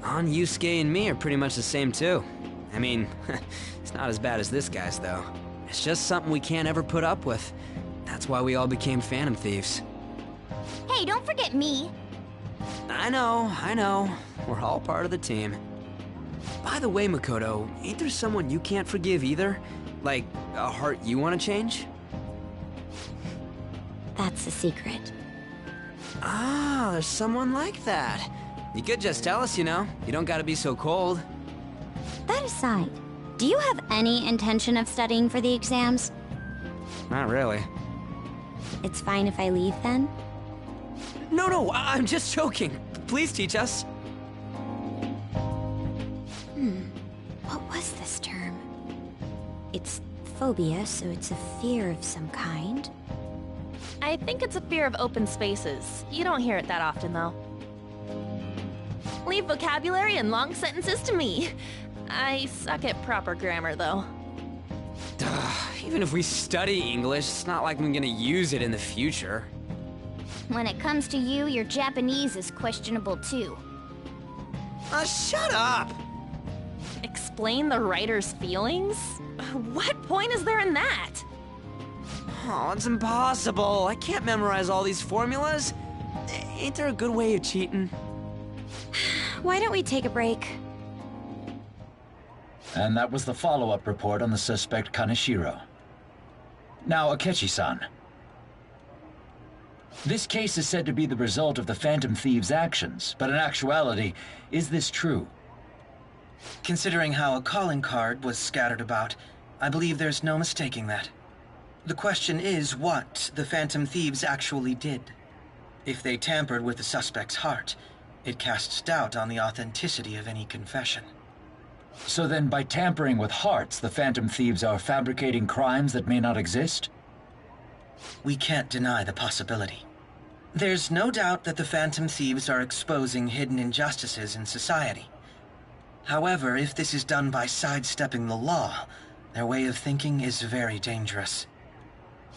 F: On Yusuke and me are pretty much the same too. I mean, it's not as bad as this guy's though. It's just something we can't ever put up with. That's why we all became Phantom Thieves.
I: Hey, don't forget me.
F: I know. We're all part of the team. By the way, Makoto, ain't there someone you can't forgive either? Like, a heart you want to change?
E: That's a secret.
F: Ah, there's someone like that. You could just tell us, you know. You don't gotta be so cold.
E: That aside, do you have any intention of studying for the exams?
F: Not really.
E: It's fine if I leave then?
F: No, I'm just joking. Please teach us.
E: What was this term? It's phobia, so it's a fear of some kind.
I: I think it's a fear of open spaces. You don't hear it that often, though. Leave vocabulary and long sentences to me. I suck at proper grammar, though.
F: Even if we study English, it's not like I'm gonna use it in the future.
S: When it comes to you, your Japanese is questionable too.
F: Shut up!
I: Explain the writer's feelings? What point is there in that?
F: Oh, it's impossible. I can't memorize all these formulas. Ain't there a good way of cheating?
E: Why don't we take a break?
N: And that was the follow-up report on the suspect Kaneshiro. Now, Akechi-san. This case is said to be the result of the Phantom Thieves' actions, but in actuality, is this true?
T: Considering how a calling card was scattered about, I believe there's no mistaking that. The question is what the Phantom Thieves actually did. If they tampered with the suspect's heart, it casts doubt on the authenticity of any confession.
N: So then, by tampering with hearts, the Phantom Thieves are fabricating crimes that may not exist?
T: We can't deny the possibility. There's no doubt that the Phantom Thieves are exposing hidden injustices in society. However, if this is done by sidestepping the law, their way of thinking is very dangerous.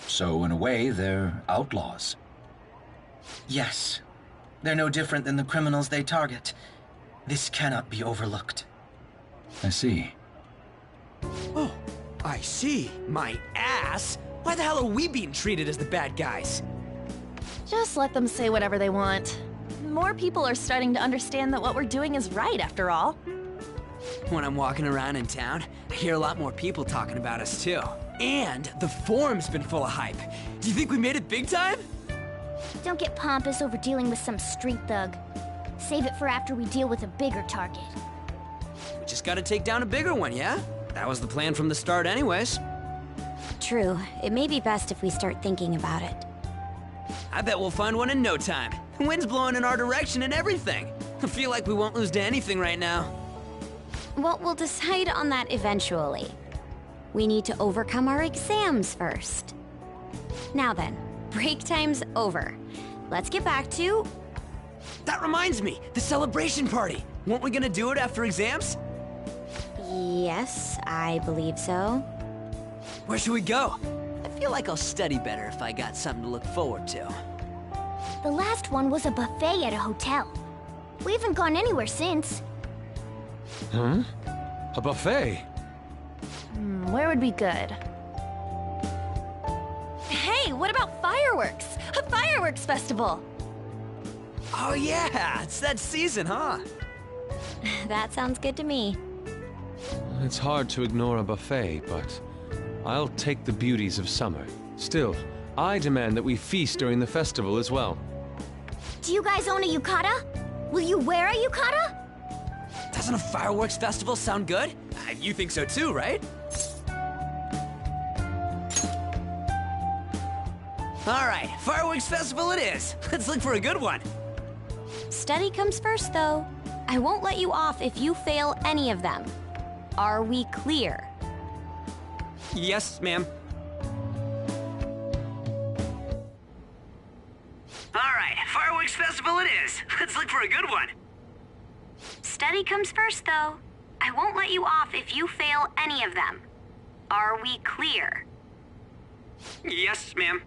N: So, in a way, they're outlaws.
T: Yes. They're no different than the criminals they target. This cannot be overlooked.
N: I see.
F: Oh, I see. My ass? Why the hell are we being treated as the bad guys?
I: Just let them say whatever they want. More people are starting to understand that what we're doing is right, after all.
F: When I'm walking around in town, I hear a lot more people talking about us, too. And the forum's been full of hype. Do you think we made it big time?
S: Don't get pompous over dealing with some street thug. Save it for after we deal with a bigger target.
F: We just gotta take down a bigger one, yeah? That was the plan from the start anyways.
E: True. It may be best if we start thinking about it.
F: I bet we'll find one in no time. The wind's blowing in our direction and everything. I feel like we won't lose to anything right now.
E: Well, we'll decide on that eventually. We need to overcome our exams first. Now then, break time's over. Let's get back to...
F: That reminds me, the celebration party. Weren't we gonna do it after exams?
E: Yes, I believe so.
F: Where should we go? I feel like I'll study better if I got something to look forward to.
S: The last one was a buffet at a hotel. We haven't gone anywhere since.
K: Huh? A buffet?
I: Where would be good? Hey, what about fireworks? A fireworks festival!
F: Oh yeah, it's that season, huh?
E: That sounds good to me.
K: It's hard to ignore a buffet, but I'll take the beauties of summer. Still, I demand that we feast during the festival as well.
S: Do you guys own a yukata? Will you wear a yukata?
F: Doesn't a fireworks festival sound good? You think so too, right? Alright, fireworks festival it is. Let's look for a good one.
E: Study comes first, though. I won't let you off if you fail any of them. Are we clear?
F: Yes, ma'am. Alright, fireworks festival it is. Let's look for a good one.
L: Study comes first, though. I won't let you off if you fail any of them. Are we clear?
F: Yes, ma'am.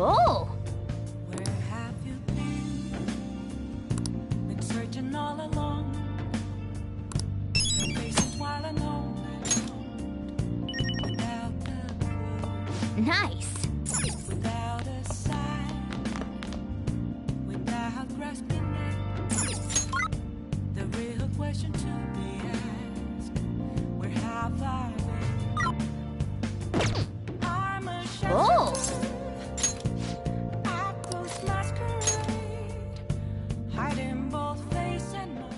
S: Oh!
A: Where have you been searching all along. Your faces while alone. Without
S: Nice.
A: Without a sign, without grasping it, the real question to be asked, where have I been? I'm a shadow.
S: Oh!
A: I ghost masquerade, hiding both face and mind.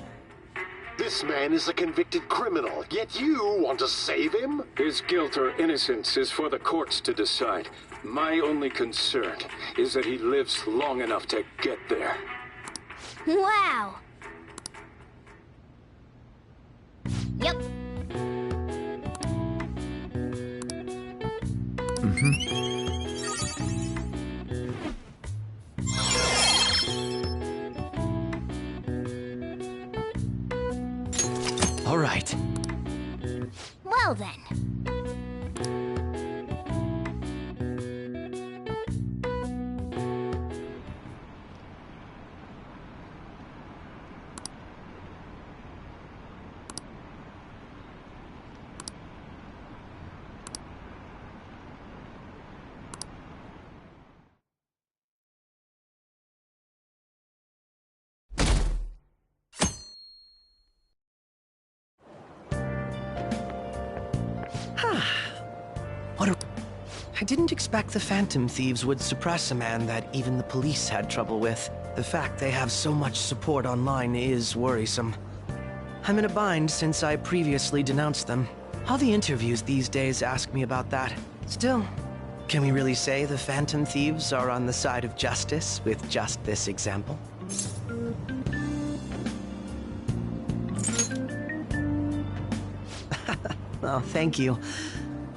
U: This man is a convicted criminal, yet you want to save him?
V: His guilt or innocence is for the courts to decide. My only concern is that he lives long enough to get there.
S: Wow. Yep.
Q: All right.
S: Well then.
T: I didn't expect the Phantom Thieves would suppress a man that even the police had trouble with. The fact they have so much support online is worrisome. I'm in a bind since I previously denounced them. All the interviews these days ask me about that. Still, can we really say the Phantom Thieves are on the side of justice with just this example? Well, thank you.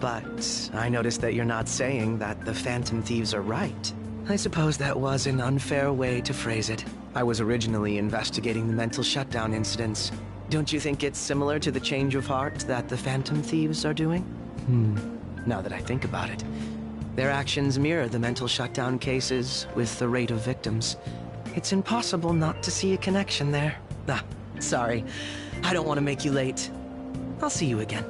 T: But I noticed that you're not saying that the Phantom Thieves are right. I suppose that was an unfair way to phrase it. I was originally investigating the mental shutdown incidents. Don't you think it's similar to the change of heart that the Phantom Thieves are doing? Now that I think about it, their actions mirror the mental shutdown cases with the rate of victims. It's impossible not to see a connection there. Sorry. I don't want to make you late. I'll see you again.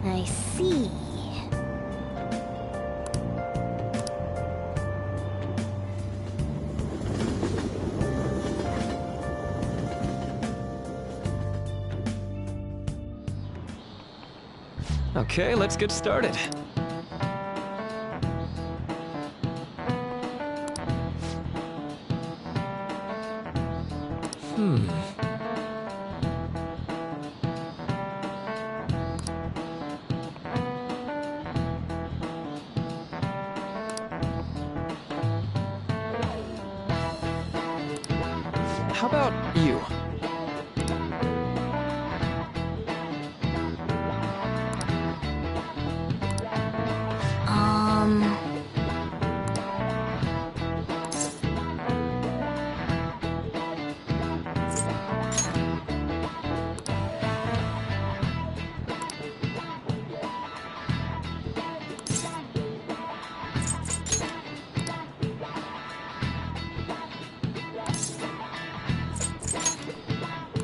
S: I see.
K: Okay, let's get started. How about you?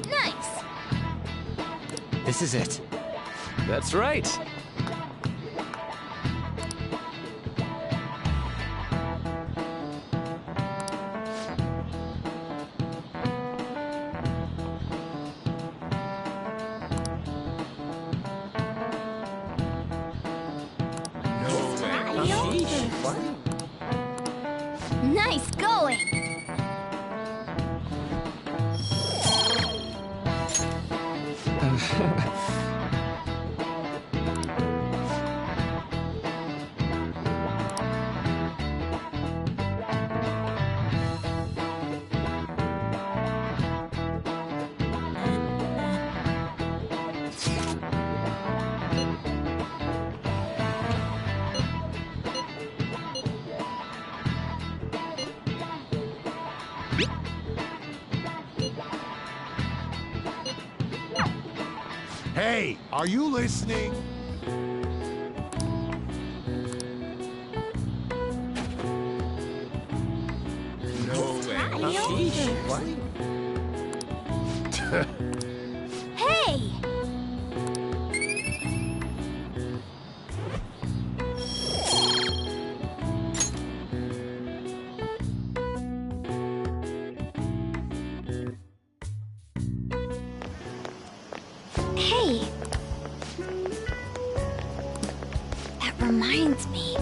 S: Nice.
K: This is it. That's right.
S: Nice going.
C: Hey, are you listening?
A: No way.
S: Hey!
E: Hey! That reminds me.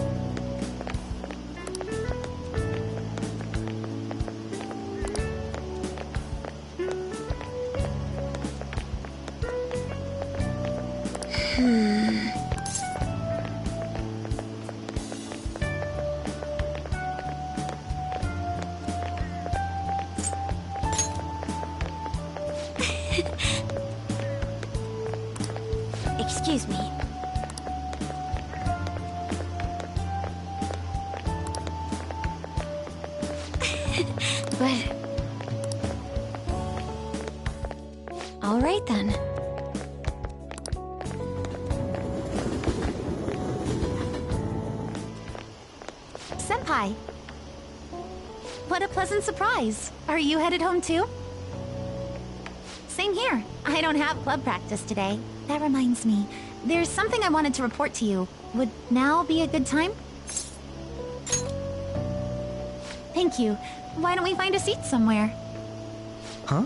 E: Excuse me. But... all right then.
I: Senpai! What a pleasant surprise. Are you headed home too? Same here. I don't have club practice today. That reminds me, there's something I wanted to report to you. Would now be a good time? Thank you. Why don't we find a seat somewhere?
G: Huh?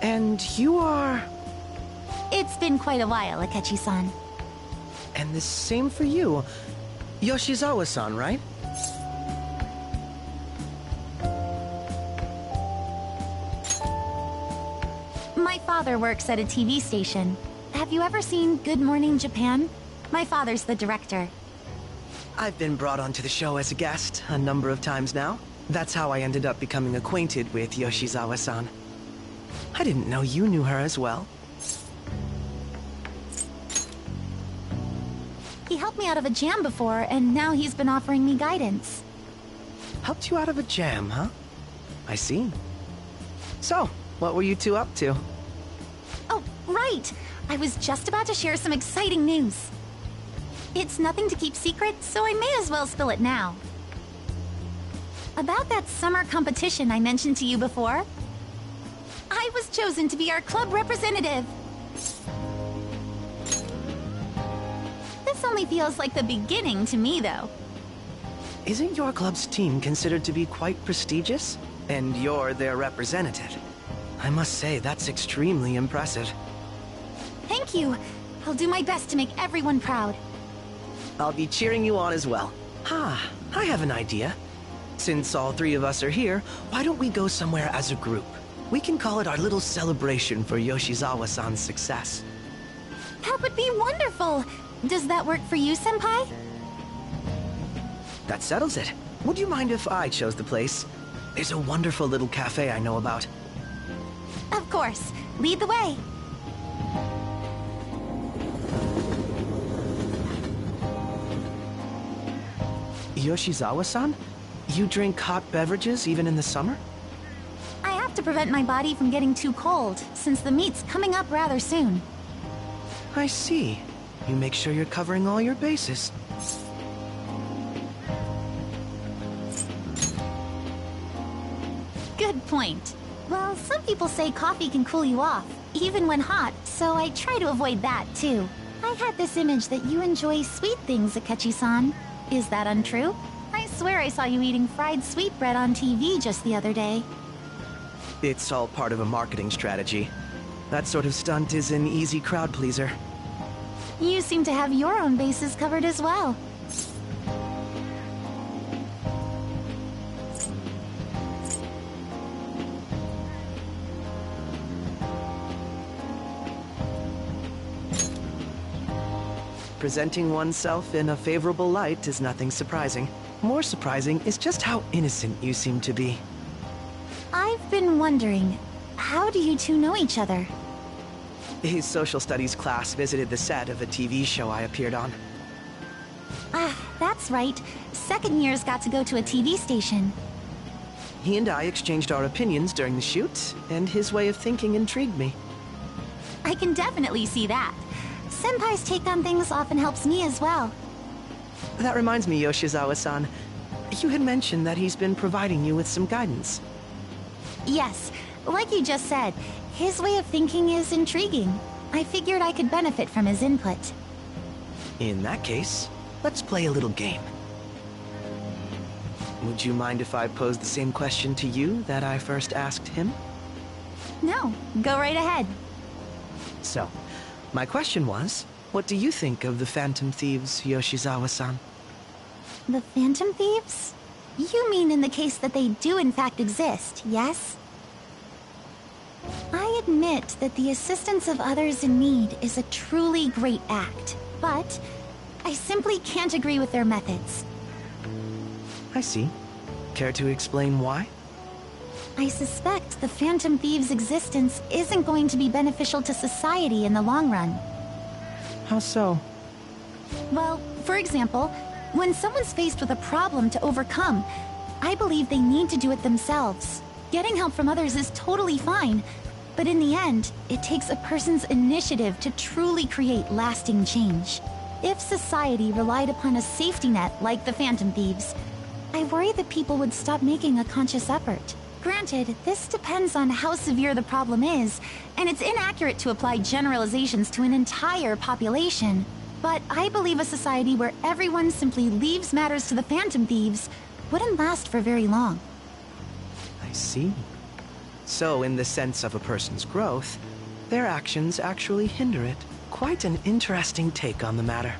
G: And you are...
I: It's been quite a while, Akechi-san.
G: And the same for you. Yoshizawa-san, right?
I: My father works at a TV station. Have you ever seen Good Morning Japan? My father's the director.
G: I've been brought onto the show as a guest a number of times now. That's how I ended up becoming acquainted with Yoshizawa-san. I didn't know you knew her as well.
I: He helped me out of a jam before, and now he's been offering me guidance.
G: Helped you out of a jam, huh? I see. So, what were you two up to?
I: Oh, right! I was just about to share some exciting news. It's nothing to keep secret, so I may as well spill it now. About that summer competition I mentioned to you before, I was chosen to be our club representative. This only feels like the beginning to me, though.
G: Isn't your club's team considered to be quite prestigious? And you're their representative. I must say, that's extremely impressive.
I: Thank you. I'll do my best to make everyone proud.
G: I'll be cheering you on as well. Ah, I have an idea. Since all three of us are here, why don't we go somewhere as a group? We can call it our little celebration for Yoshizawa-san's success.
I: That would be wonderful. Does that work for you, Senpai?
G: That settles it. Would you mind if I chose the place? There's a wonderful little cafe I know about.
I: Of course. Lead the way.
G: Yoshizawa-san? You drink hot beverages even in the summer?
I: I have to prevent my body from getting too cold, since the meet's coming up rather soon.
G: I see. You make sure you're covering all your bases.
I: Good point. Well, some people say coffee can cool you off, even when hot, so I try to avoid that, too. I had this image that you enjoy sweet things, Akechi-san. Is that untrue? I swear I saw you eating fried sweetbread on TV just the other day.
G: It's all part of a marketing strategy. That sort of stunt is an easy crowd pleaser.
I: You seem to have your own bases covered as well.
G: Presenting oneself in a favorable light is nothing surprising. More surprising is just how innocent you seem to be.
I: I've been wondering, how do you two know each other?
G: His social studies class visited the set of a TV show I appeared on.
I: Ah, that's right. Second years got to go to a TV station.
G: He and I exchanged our opinions during the shoot, and his way of thinking intrigued me.
I: I can definitely see that. Senpai's take on things often helps me as well.
G: That reminds me, Yoshizawa-san. You had mentioned that he's been providing you with some guidance.
I: Yes, like you just said, his way of thinking is intriguing. I figured I could benefit from his input.
G: In that case, let's play a little game. Would you mind if I posed the same question to you that I first asked him?
I: No, go right ahead.
G: So, my question was, what do you think of the Phantom Thieves, Yoshizawa-san?
I: The Phantom Thieves? You mean in the case that they do in fact exist, yes? I admit that the assistance of others in need is a truly great act, but I simply can't agree with their methods.
G: I see. Care to explain why?
I: I suspect the Phantom Thieves' existence isn't going to be beneficial to society in the long run.
G: How so?
I: Well, for example, when someone's faced with a problem to overcome, I believe they need to do it themselves. Getting help from others is totally fine, but in the end, it takes a person's initiative to truly create lasting change. If society relied upon a safety net like the Phantom Thieves, I worry that people would stop making a conscious effort. Granted, this depends on how severe the problem is, and it's inaccurate to apply generalizations to an entire population. But I believe a society where everyone simply leaves matters to the Phantom Thieves wouldn't last for very long.
G: I see. So, in the sense of a person's growth, their actions actually hinder it. Quite an interesting take on the matter.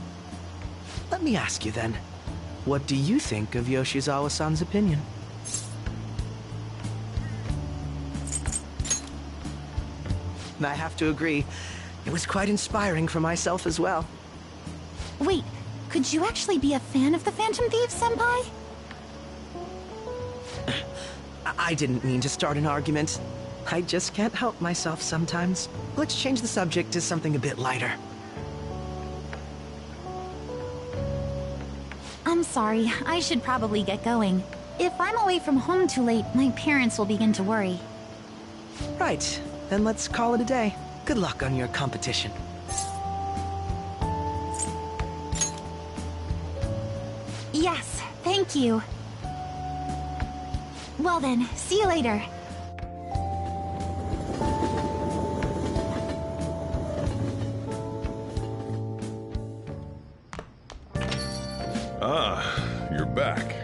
G: Let me ask you then, what do you think of Yoshizawa-san's opinion? I have to agree, it was quite inspiring for myself as well.
I: Wait, could you actually be a fan of the Phantom Thieves, Senpai?
G: I didn't mean to start an argument. I just can't help myself sometimes. Let's change the subject to something a bit lighter.
I: I'm sorry, I should probably get going. If I'm away from home too late, my parents will begin to worry.
G: Right, then let's call it a day. Good luck on your competition.
I: Yes, thank you. Well then, see you later.
M: Ah, you're back.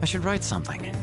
Q: I should write something.